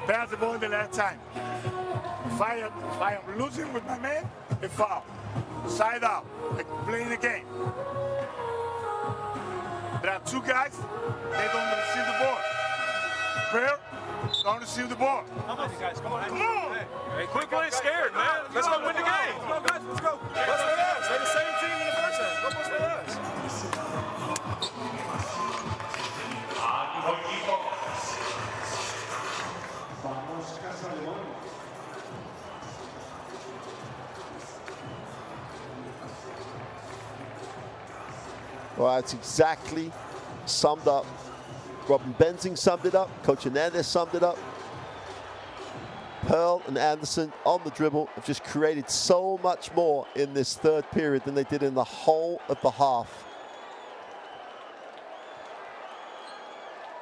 pass the ball the last time. If I am losing with my man, a foul. Side out, like playing a game. There are 2 guys, they don't receive the ball. Prayer, don't receive the ball. Come on, guys, come on. Come on.
Hey, quit playing scared, man. Let's go win the game. Come on, guys, let's go. Let's play us. They're the same team in the first half. Go play us.
Vamos, Casademont.
Well, that's exactly summed up. Robin Benzing summed it up. Coach Hernandez summed it up. Pearl and Anderson on the dribble have just created so much more in this 3rd period than they did in the whole of the half.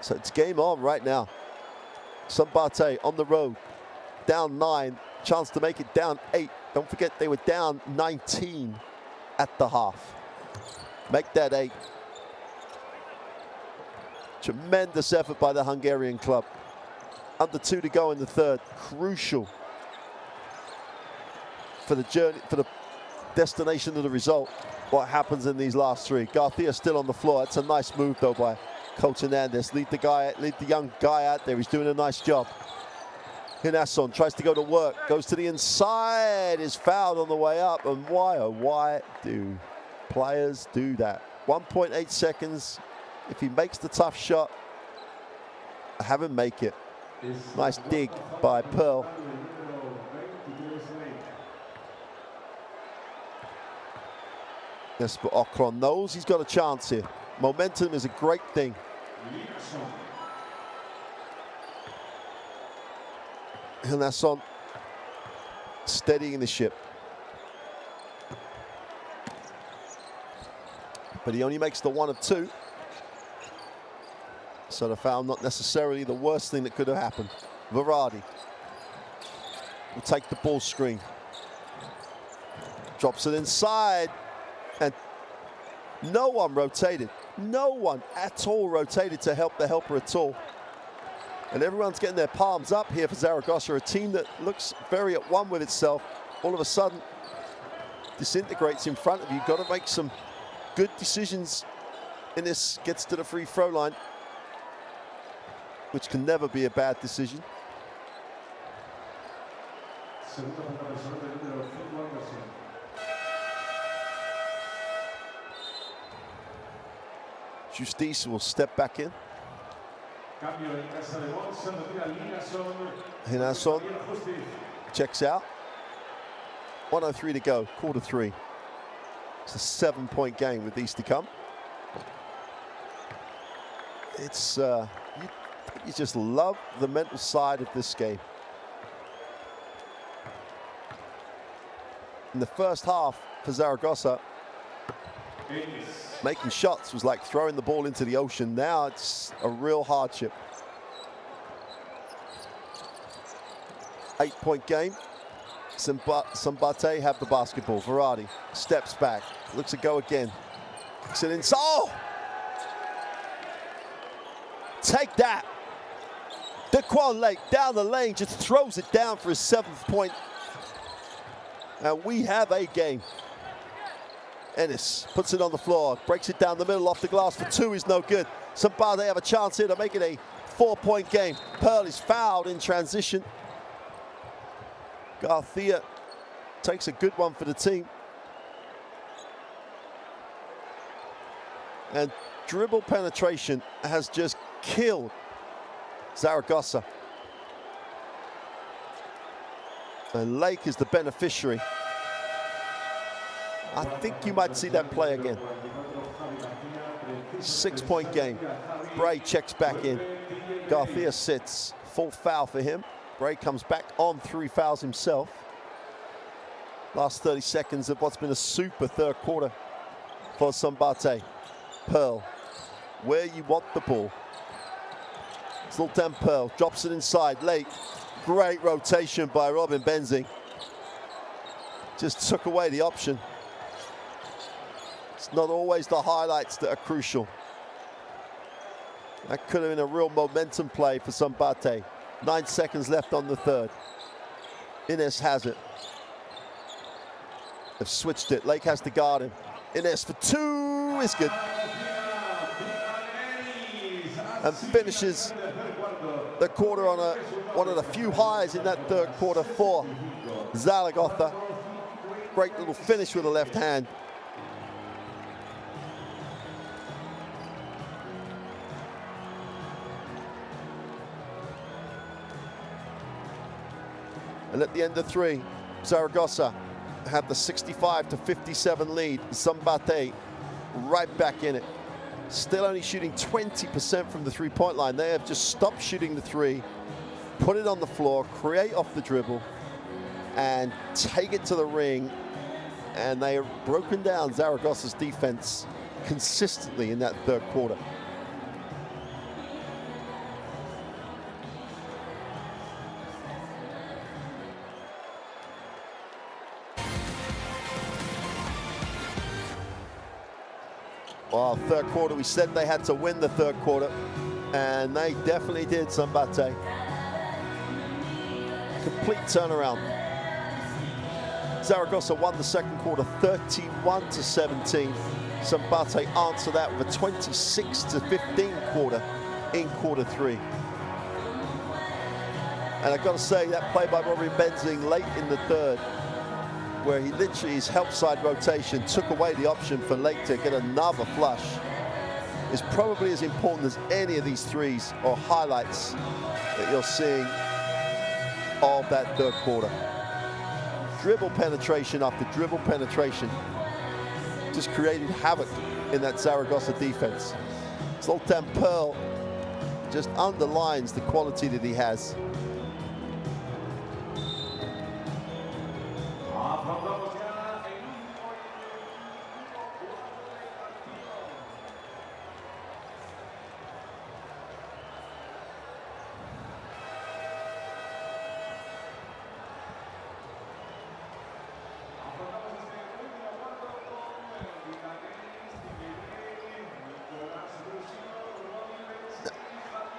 So it's game on right now. Szombathely on the road, down 9, chance to make it down 8. Don't forget they were down 19 at the half. Make that 8. Tremendous effort by the Hungarian club. Under 2 to go in the 3rd. Crucial for the journey, for the destination of the result. What happens in these last 3? Garcia still on the floor. That's a nice move though by Coach Hernandez. Lead the young guy out there. He's doing a nice job. Hinasson tries to go to work. Goes to the inside. Is fouled on the way up. And why, oh why do players do that? 1.8 seconds. If he makes the tough shot, have him make it. Nice dig by Pearl. Yes, but Okron knows he's got a chance here. Momentum is a great thing. Hinasson steadying the ship. But he only makes the 1 of 2. So the foul not necessarily the worst thing that could have happened. Varady will take the ball screen. Drops it inside. And no one rotated. No one at all rotated to help the helper at all. And everyone's getting their palms up here for Zaragoza, a team that looks very at one with itself. All of a sudden disintegrates in front of you. Got to make some good decisions in this. Gets to the free throw line, which can never be a bad decision. Justice will step back in. Hinasson checks out. 1:03 to go, quarter 3. It's a 7-point game with these to come. It's you just love the mental side of this game. In the first half for Zaragoza, making shots was like throwing the ball into the ocean. Now it's a real hardship. 8-point game. Szombathely have the basketball. Varady steps back, looks to go again. Kicks it inside. Oh! Take that. Daquan Lake down the lane, just throws it down for his 7th point. And we have a game. Ennis puts it on the floor, breaks it down the middle off the glass for 2 is no good. Szombathely have a chance here to make it a 4-point game. Pearl is fouled in transition. Garcia takes a good one for the team. And dribble penetration has just killed Zaragoza. And Lake is the beneficiary. I think you might see that play again. 6-point game. Bray checks back in. Garcia sits. Full foul for him. Bray comes back on 3 fouls himself. Last 30 seconds of what's been a super third quarter for Szombathely. Pearl, where you want the ball. Zoltan Pearl drops it inside. Lake, great rotation by Robin Benzing. Just took away the option. It's not always the highlights that are crucial. That could have been a real momentum play for Szombathely. 9 seconds left on the third. Ines has it. They've switched it. Lake has to guard him. Ines for 2 is good. And finishes the quarter on one of the few highs in that third quarter for Zaragoza. Great little finish with the left hand. And at the end of 3, Zaragoza had the 65-57 lead. Szombathely right back in it. Still only shooting 20% from the three-point line. They have just stopped shooting the three, put it on the floor, create off the dribble, and take it to the ring. And they have broken down Zaragoza's defense consistently in that third quarter. Well, third quarter, we said they had to win the third quarter, and they definitely did, Szombathely. Complete turnaround. Zaragoza won the second quarter 31-17. Szombathely answered that with a 26-15 quarter in quarter 3. And I've got to say, that play by Robin Benzing late in the third, where he literally, his help side rotation took away the option for Lake to get another flush, is probably as important as any of these threes or highlights that you're seeing of that third quarter. Dribble penetration after dribble penetration, just created havoc in that Zaragoza defense. Zoltan Pearl just underlines the quality that he has.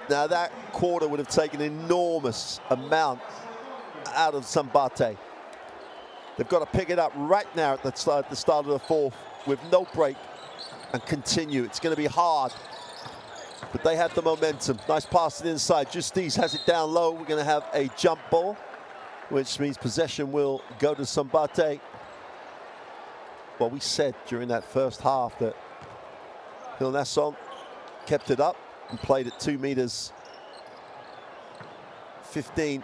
Now that quarter would have taken an enormous amount out of Szombathely. They've got to pick it up right now at the start of the fourth with no break and continue. It's going to be hard, but they have the momentum. Nice pass to the inside. Justice has it down low. We're going to have a jump ball, which means possession will go to Szombathely. Well, we said during that first half that Hilnasson kept it up and played at 2 meters 15,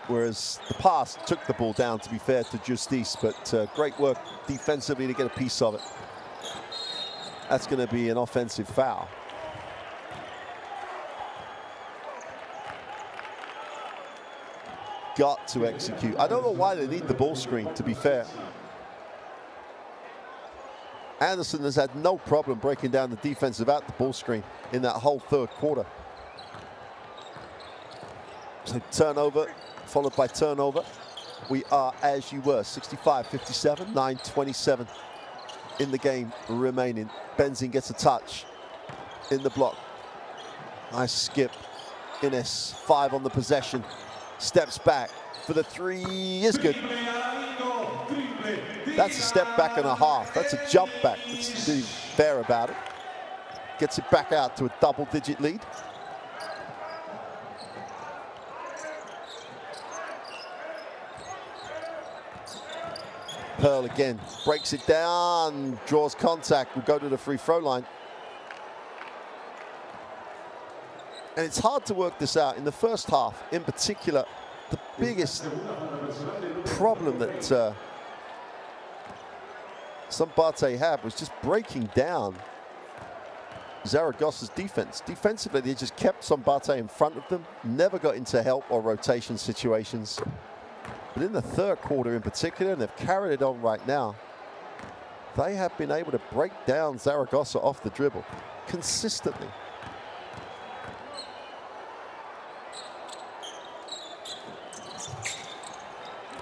whereas the pass took the ball down, to be fair to Justice, but great work defensively to get a piece of it. That's going to be an offensive foul. Got to execute. I don't know why they need the ball screen, to be fair. Anderson has had no problem breaking down the defense without the ball screen in that whole third quarter. So turnover, followed by turnover. We are as you were, 65-57, 9:27 in the game remaining. Benzing gets a touch in the block. Nice skip. Ines, 5 on the possession. Steps back for the 3 is good. That's a step back and a half. That's a jump back. Let's be fair about it. Gets it back out to a double-digit lead. Pearl again, breaks it down, draws contact, will go to the free throw line. And it's hard to work this out. In the first half, in particular, the biggest problem that Szombathely had was just breaking down Zaragoza's defense. Defensively, they just kept Szombathely in front of them, never got into help or rotation situations. But in the third quarter in particular, and they've carried it on right now, they have been able to break down Zaragoza off the dribble consistently.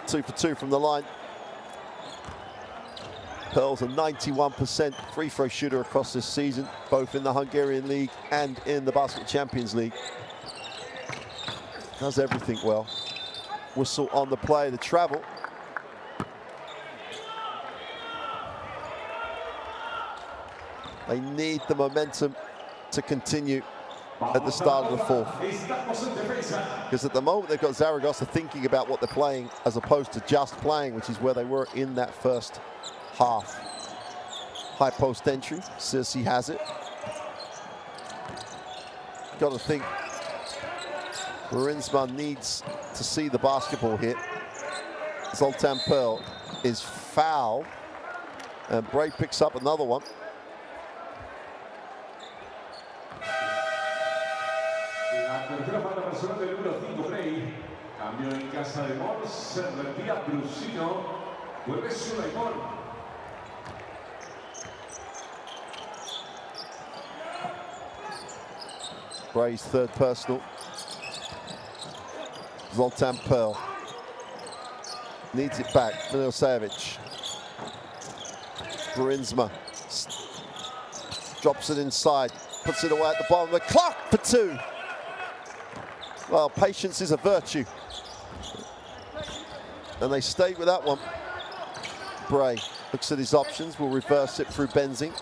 Two for two from the line. Pearl's a 91% free throw shooter across this season, both in the Hungarian League and in the Basketball Champions League. Does everything well. Whistle on the play, the travel. They need the momentum to continue at the start of the fourth. Because at the moment they've got Zaragoza thinking about what they're playing as opposed to just playing, which is where they were in that first half. High post entry, Circe has it. Got to think Brinsma needs to see the basketball hit. Zoltan Pearl is fouled, and Bray picks up another one.
La tercera falta personal del número 5, Bray. Cambio en Casademont, se retira Brusino, vuelve Sulaimon.
Bray's third personal. Zoltan Pearl needs it back. Milicevic. Brinsma drops it inside, puts it away at the bottom of the clock for two. Well, patience is a virtue. And they stayed with that one. Bray looks at his options, will reverse it through Benzing.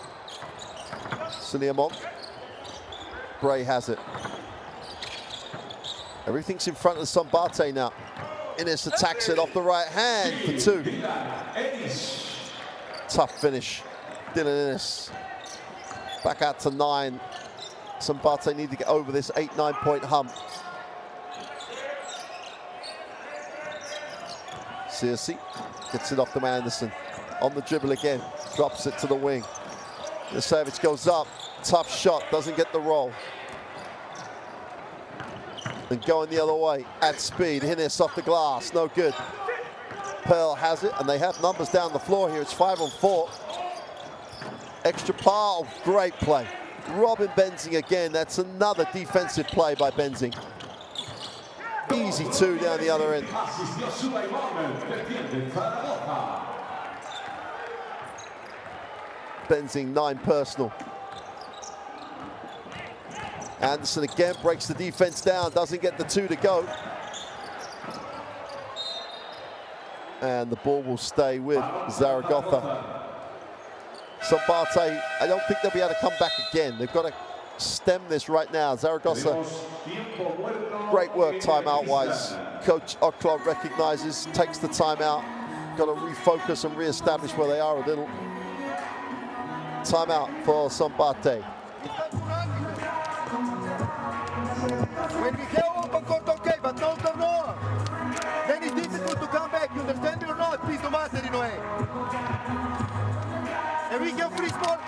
Casademont. Bray has it. Everything's in front of Szombathely now. Innes attacks it off the right hand for two. Tough finish. Dylan Innes. Back out to 9. Szombathely need to get over this 8-9 point hump. Circe gets it off to Anderson. On the dribble again. Drops it to the wing. The Savage goes up. Tough shot. Doesn't get the roll. And going the other way at speed. Innes off the glass. No good. Pearl has it, and they have numbers down the floor here. It's 5 on 4. Extra pile. Great play. Robin Benzing again. That's another defensive play by Benzing. Easy two down the other end. Benzing 9 personal. Anderson again breaks the defense down, doesn't get the 2 to go. And the ball will stay with Zaragoza. Szombathely, I don't think they'll be able to come back again. They've got to stem this right now. Zaragoza, great work timeout-wise. Coach Oklo recognizes, takes the timeout. Got to refocus and re-establish where they are a little. Timeout for Szombathely.
When we have open court, okay, but no turnover. Then it's difficult to come back. You understand me or not? Please don't matter in a way. And we have free sport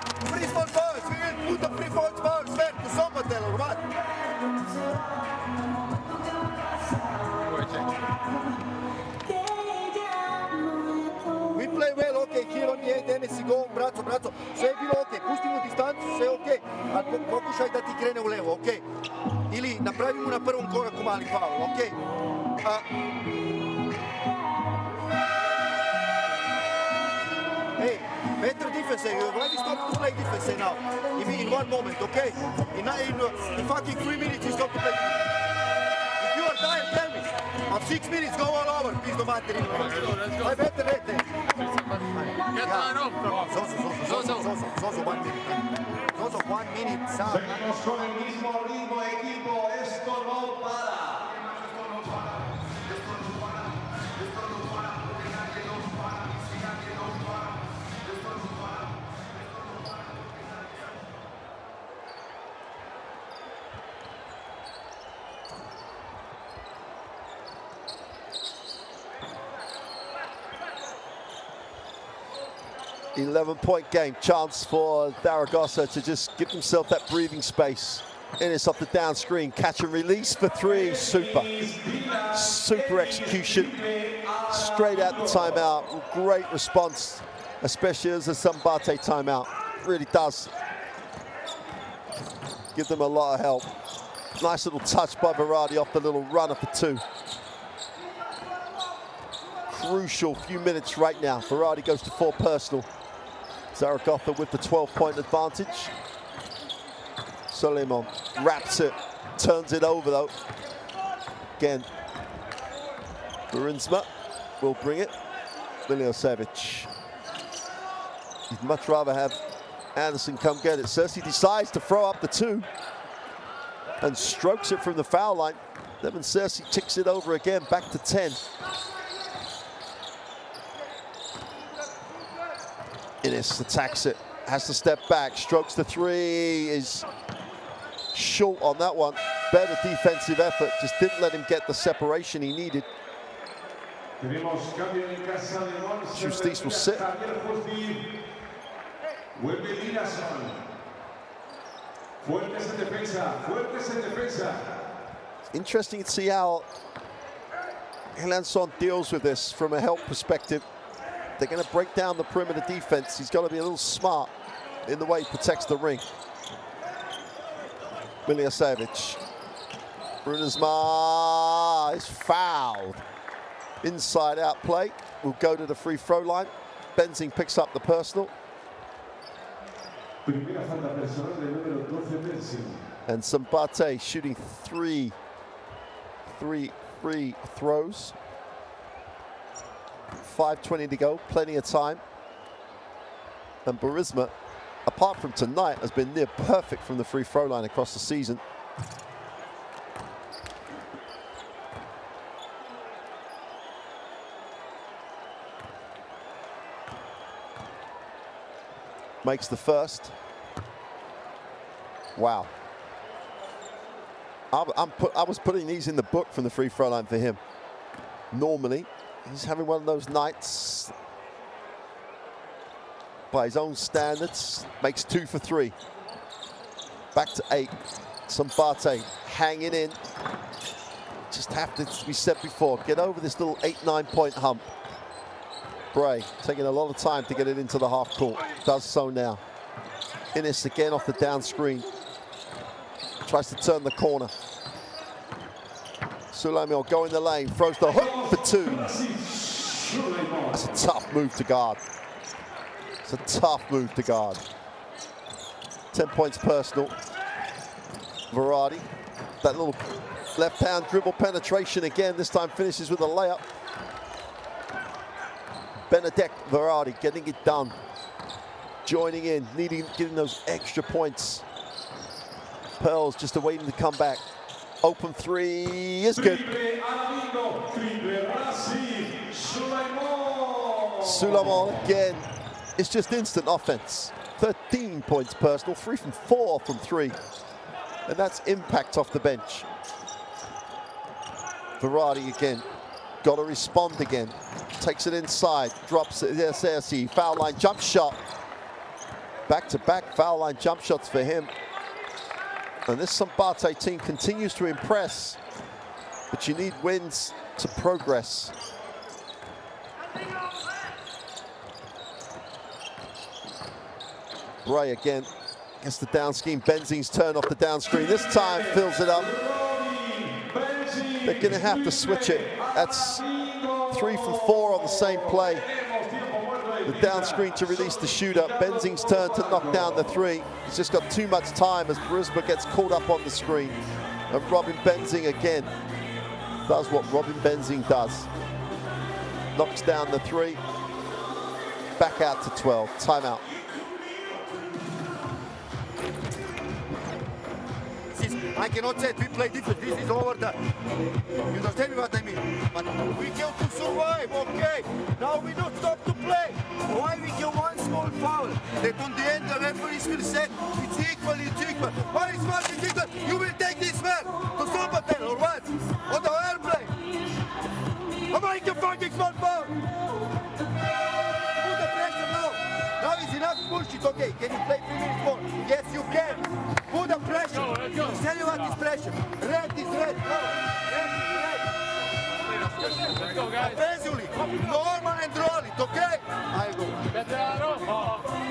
first. We will put the free sport first back to Szombathely, or what? We play well, okay, here on the 8, Enes go, braco, sve je bilo ok, pustimo distancu, sve ok, ali pokušaj da ti krene u levo, ok? Ili napravimo na prvom koraku mali faul, ok? Hey, better defense, why we stop to play defense now? In one moment, okay? In fucking 3 minutes you stop to play. If you are tired, tell me. Of 6 minutes, go all over, please don't matter anymore. I better let them. Zozo, 1 minute. Zozo, 1 minute, Sam.
Seguimos con el mismo ritmo, equipo. Esto no para.
11-point game. Chance for Zaragoza to just give himself that breathing space. Innes off the down screen. Catch and release for three. Super. Super execution. Straight out the timeout. Great response, especially as a Szombathely timeout. Really does give them a lot of help. Nice little touch by Verratti off the little runner for two. Crucial few minutes right now. Verratti goes to 4 personal. Zaragoza with the 12-point advantage. Casademont wraps it, turns it over though. Again, Burinzma will bring it. Milivojevic. He'd much rather have Anderson come get it. Cersei decides to throw up the 2 and strokes it from the foul line. Then Cersei ticks it over again, back to 10. Innes attacks it, has to step back, strokes the 3, is short on that one. Better defensive effort, just didn't let him get the separation he needed. Justice will sit. Interesting to see how Hilanson deals with this from a help perspective. They're going to break down the perimeter defense. He's got to be a little smart in the way he protects the ring. Milivojevic. Brunasma is fouled. Inside out play. Will go to the free throw line. Benzing picks up the personal. And Szombathely shooting 3 free throws. 5:20 to go, plenty of time. And Burinzma, apart from tonight, has been near perfect from the free throw line across the season. Makes the first. Wow. I was putting these in the book from the free throw line for him. Normally, he's having one of those nights by his own standards. Makes 2 for 3. Back to 8. Szombathely hanging in. Just have to, as we said before, get over this little 8-9 point hump. Bray taking a lot of time to get it into the half court. Does so now. Innes again off the down screen. Tries to turn the corner. Suleiman go in the lane, throws the hook for 2. That's a tough move to guard. It's a tough move to guard. 10 points personal. Verratti, that little left-hand dribble penetration again, this time finishes with a layup. Benedek Verratti getting it done. Joining in, getting those extra points. Pearls just awaiting to come back. Open 3 is good. Suleiman again. It's just instant offense. 13 points personal, 3 from 4 from 3. And that's impact off the bench. Verratti again. Got to respond again. Takes it inside, drops it. There's Cersei. Foul line jump shot. Back-to-back foul line jump shots for him. And this Szombathely team continues to impress, but you need wins to progress. Bray again gets the down scheme. Benzing's turn off the down screen. This time fills it up. They're going to have to switch it. That's 3 from 4 on the same play. The down screen to release the shooter. Benzing's turn to knock down the 3. He's just got too much time as Burinzma gets caught up on the screen. And Robin Benzing again does what Robin Benzing does. Knocks down the 3. Back out to 12. Timeout.
I cannot say we play different. This is over the. You understand what I mean? But we came to survive, okay? Now we don't stop to play. Why we get one small foul? That on the end the referees will say it's equal, it's equal. Why is it equal? You will take this man to Szombathely or what? On the airplane. Am I making fucking small foul? Put the pressure now. Now push it, okay. Can you play 3 minutes more? Yes, you can. Put the pressure. Tell you what is pressure. Red is red. No, red is red.
Let's go, guys.
Offensively, normal and roll it, okay? I go.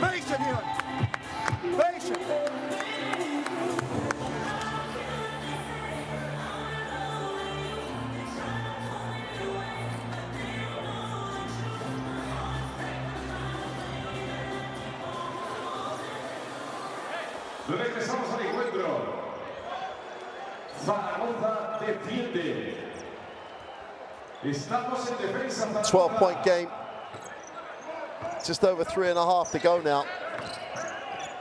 Patient, Ivan. Patient.
Regresamos al encuentro. Zaragoza defiende. Estamos en defensa.
12-point game. Just over 3.5 to go now.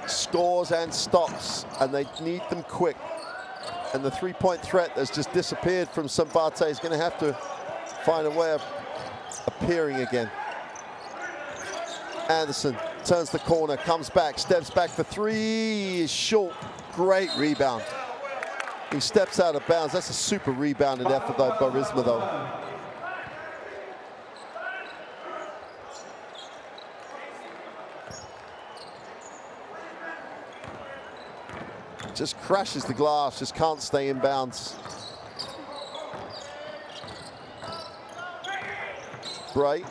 Scores and stops, and they need them quick. And the three-point threat has just disappeared from Szombathely is going to have to find a way of appearing again. Anderson turns the corner, comes back, steps back for three, is short. Great rebound. He steps out of bounds. That's a super rebounded effort by Burisma, though. Just crashes the glass, just can't stay in bounds. Bray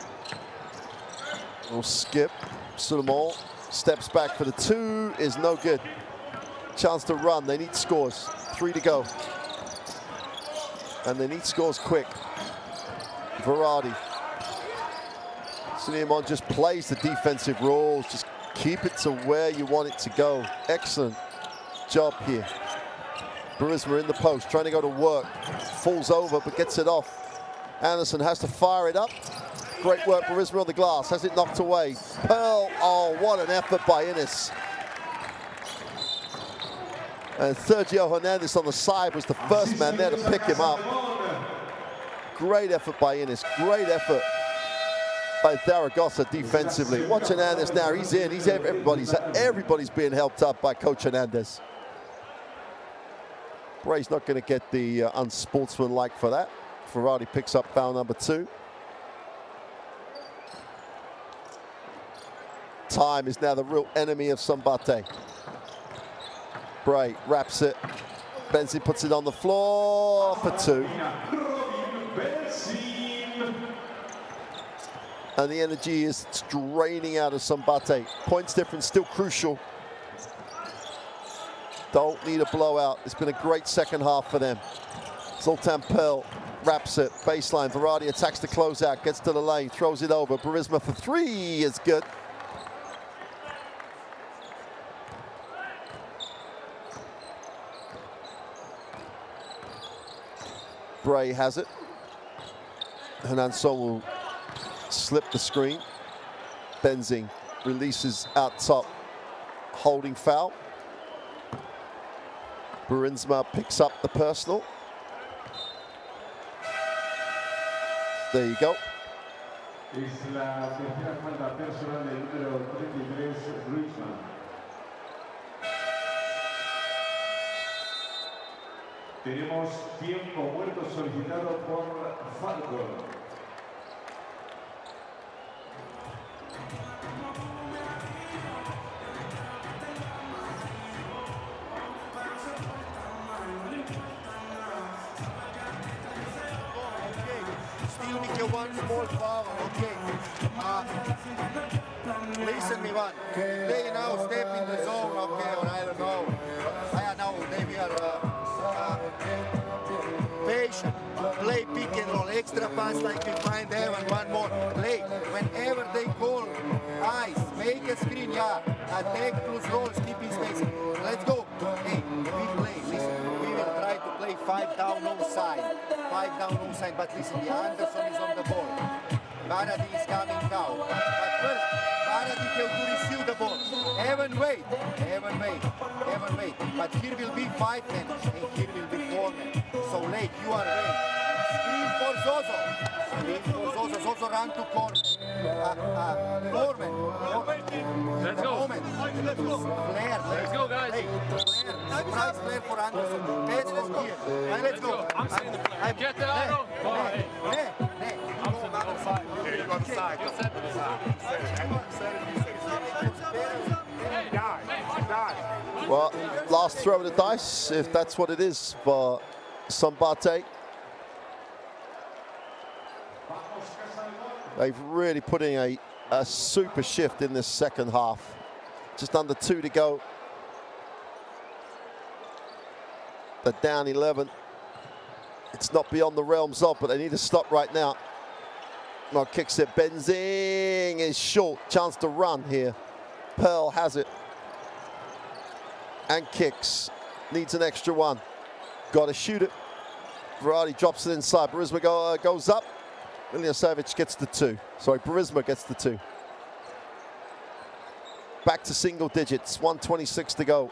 will skip. Casademont steps back for the two, is no good. Chance to run, they need scores. 3 to go. And they need scores quick. Verratti. Casademont just plays the defensive rules, just keep it to where you want it to go. Excellent job here. Burisma in the post, trying to go to work. Falls over, but gets it off. Anderson has to fire it up. Great work, Burisma on the glass, has it knocked away. Pearl, oh, what an effort by Innes. And Sergio Hernandez on the side was the first man there to pick him up. Great effort by Innes, great effort by Zaragoza defensively. Watch Hernandez now, he's in, everybody's being helped up by Coach Hernandez. Bray's not going to get the unsportsmanlike for that. Verratti picks up foul number 2. Time is now the real enemy of Szombathely. Bray wraps it. Benzin puts it on the floor for 2. And the energy is draining out of Szombathely. Points difference still crucial. Don't need a blowout. It's been a great second half for them. Zoltan Pearl wraps it. Baseline. Verratti attacks the closeout. Gets to the lane. Throws it over. Burisma for 3 is good. Bray has it. Hernanson will slip the screen. Benzing releases out top. Holding foul. Burisma picks up the personal. There you go.
Es la tercera falta personal del número 33, Richman. Tenemos tiempo muerto solicitado por Falco.
Still make you one small foul, okay. Listen me one. They now step in the zone, okay, or I don't know. I know they are patient. Play pick and roll, extra pass like we find there, and one more. Play. Whenever they call ice, make a screen, yeah. Attack plus roll, keeping space. Let's go. Hey, we play. Listen, we will try to play 5 down, no side. 5 down, no side. But listen, the Anderson is on the ball. Varady is coming now. But first, Varady have to receive the ball. Evan wait. But here will be 5 men, and here will be 4 men. So Lake, you are ready. Screen for Zozo. Zozo run to corner. 4 men.
Let's go.
Flare.
Let's go, guys.
Hey, Flare. Surprise flare for Anderson. Let's go here. Let's go.
I'm sitting the flare. Get the arrow.
I'm sitting on the side. Yeah, you on the side.
You said to the side.
You said it.
Well, last throw of the dice, if that's what it is for Szombathely. They've really put in a super shift in this second half. Just under 2 to go. They're down 11. It's not beyond the realms of, but they need to stop right now. Well, kicks it. Benzing is short. Chance to run here. Pearl has it. And kicks. Needs an extra one. Got to shoot it. Verratti drops it inside. Burisma goes up. Miljosevic gets the 2. Sorry, Burisma gets the 2. Back to single digits. 1:26 to go.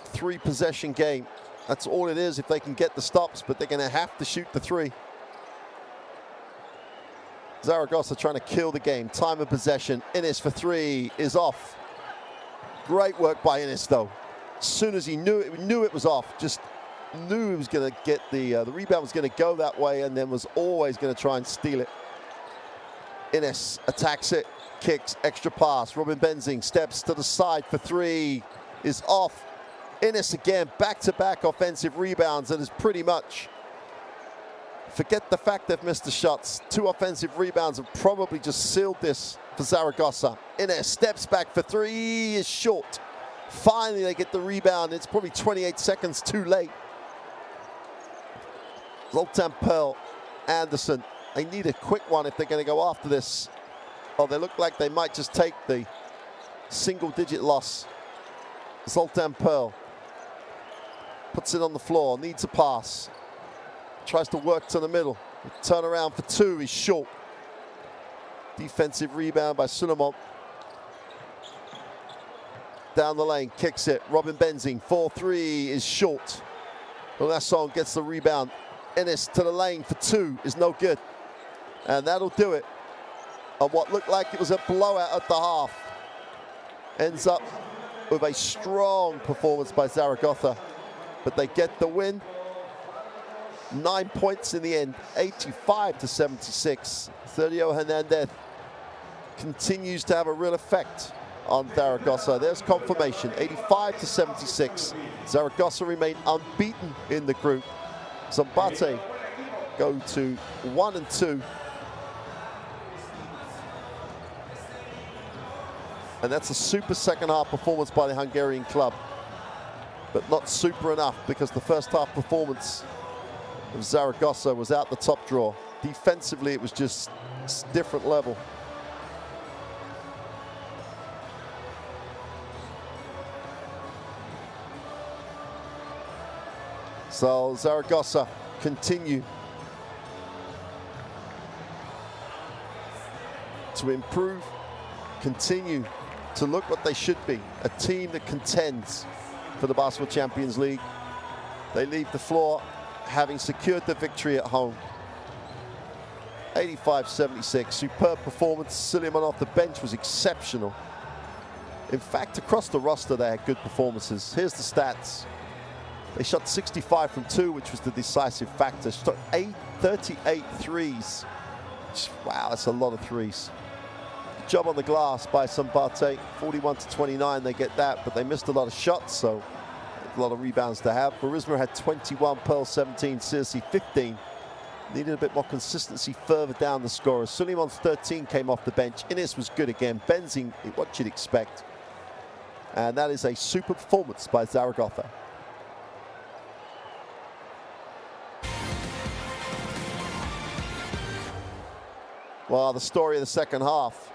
3-possession game. That's all it is if they can get the stops, but they're going to have to shoot the 3. Zaragoza trying to kill the game. Time of possession. Innes for 3 is off. Great work by Innes, though. As soon as he knew it was off, just knew he was going to get the rebound was going to go that way, and then was always going to try and steal it. Innes attacks it, kicks, extra pass. Robin Benzing steps to the side for 3, is off. Innes again, back-to-back offensive rebounds, and is pretty much, forget the fact they've missed the shots. 2 offensive rebounds have probably just sealed this for Zaragoza. Innes steps back for 3, is short. Finally, they get the rebound. It's probably 28 seconds too late. Zoltan Pearl, Anderson. They need a quick one if they're going to go after this. Oh, they look like they might just take the single-digit loss. Zoltan Pearl puts it on the floor, needs a pass. Tries to work to the middle. Turn around for 2, he's short. Defensive rebound by Suleiman. Down the lane, kicks it. Robin Benzing, 4-3 is short. Olasson gets the rebound. Innes to the lane for 2 is no good. And that'll do it. On what looked like it was a blowout at the half. Ends up with a strong performance by Zaragoza. But they get the win. 9 points in the end, 85-76. Sergio Hernandez continues to have a real effect on Zaragoza. There's confirmation, 85-76. Zaragoza remain unbeaten in the group. Szombathely go to 1-2. And that's a super second half performance by the Hungarian club. But not super enough, because the first half performance of Zaragoza was out the top drawer. Defensively, it was just different level. So Zaragoza continue to improve, continue to look what they should be, a team that contends for the Basketball Champions League. They leave the floor having secured the victory at home. 85-76, superb performance. Suleiman off the bench was exceptional. In fact, across the roster, they had good performances. Here's the stats. They shot 65 from 2, which was the decisive factor. Shot 38 threes. Wow, that's a lot of threes. Good job on the glass by Szombathely. 41-29, they get that, but they missed a lot of shots, so a lot of rebounds to have. Burisma had 21, Pearl 17, Circe 15. Needed a bit more consistency further down the scorers. Suleiman's 13 came off the bench. Innes was good again. Benzing, what you'd expect. And that is a super performance by Zaragoza. Well, the story of the second half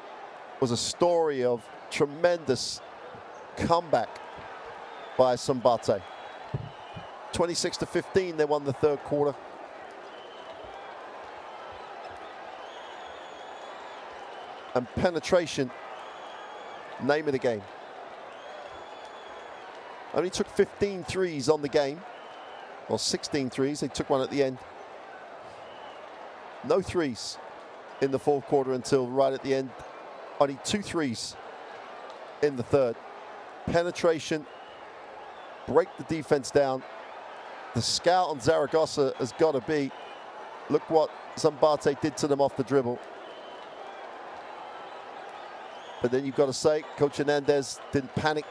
was a story of tremendous comeback by Szombathely. 26-15, they won the third quarter. And penetration, name of the game. Only took 15 threes on the game, or 16 threes. They took one at the end. No threes in the fourth quarter until right at the end. Only 2 threes in the third. Penetration, break the defense down. The scout on Zaragoza has got to be, look what Szombathely did to them off the dribble. But then you've got to say, Coach Hernandez didn't panic.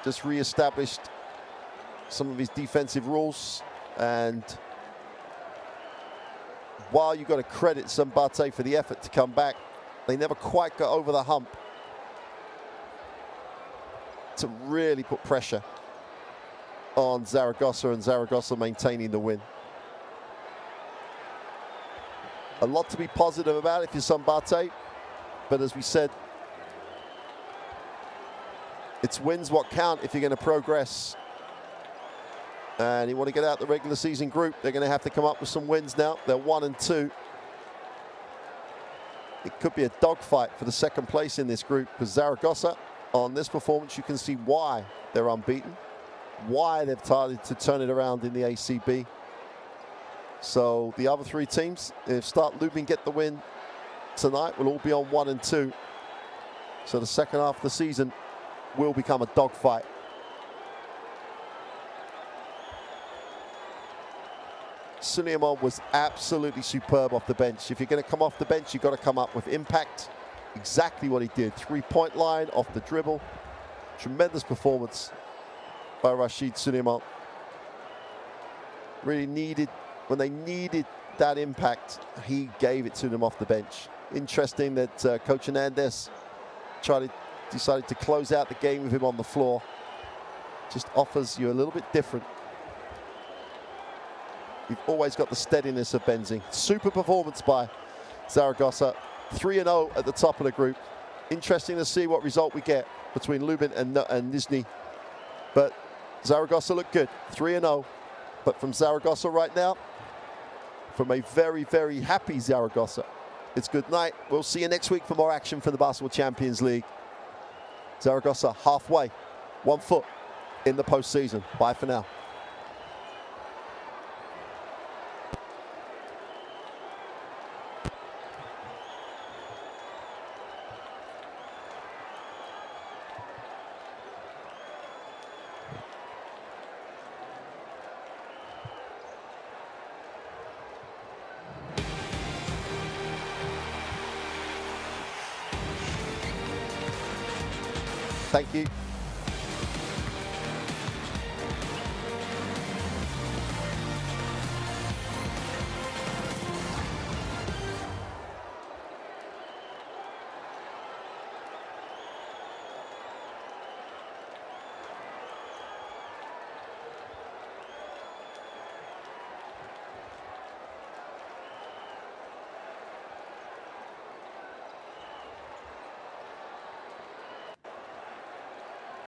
just re-established some of his defensive rules. And while you've got to credit Szombathely for the effort to come back, they never quite got over the hump to really put pressure on Zaragoza, and Zaragoza maintaining the win. A lot to be positive about if you're Szombathely, but as we said, it's wins what count if you're going to progress. And you want to get out the regular season group, they're going to have to come up with some wins now. They're 1-2. It could be a dogfight for the second place in this group, because Zaragoza, on this performance, you can see why they're unbeaten, why they've started to turn it around in the ACB. So the other three teams, if Start Lubin get the win tonight, will all be on 1-2. So the second half of the season will become a dogfight. Casademont was absolutely superb off the bench. If you're going to come off the bench, you've got to come up with impact. Exactly what he did. Three-point line, off the dribble. Tremendous performance by Rashid Casademont. Really needed, when they needed that impact, he gave it to them off the bench. Interesting that Coach Hernandez decided to close out the game with him on the floor. Just offers you a little bit different. You've always got the steadiness of Benzing. Super performance by Zaragoza. 3-0 at the top of the group. Interesting to see what result we get between Lubin and Nizhny. But Zaragoza look good. 3-0. But from Zaragoza right now, from a very, very happy Zaragoza, it's good night. We'll see you next week for more action from the Basketball Champions League. Zaragoza halfway, 1 foot in the postseason. Bye for now. Thank you.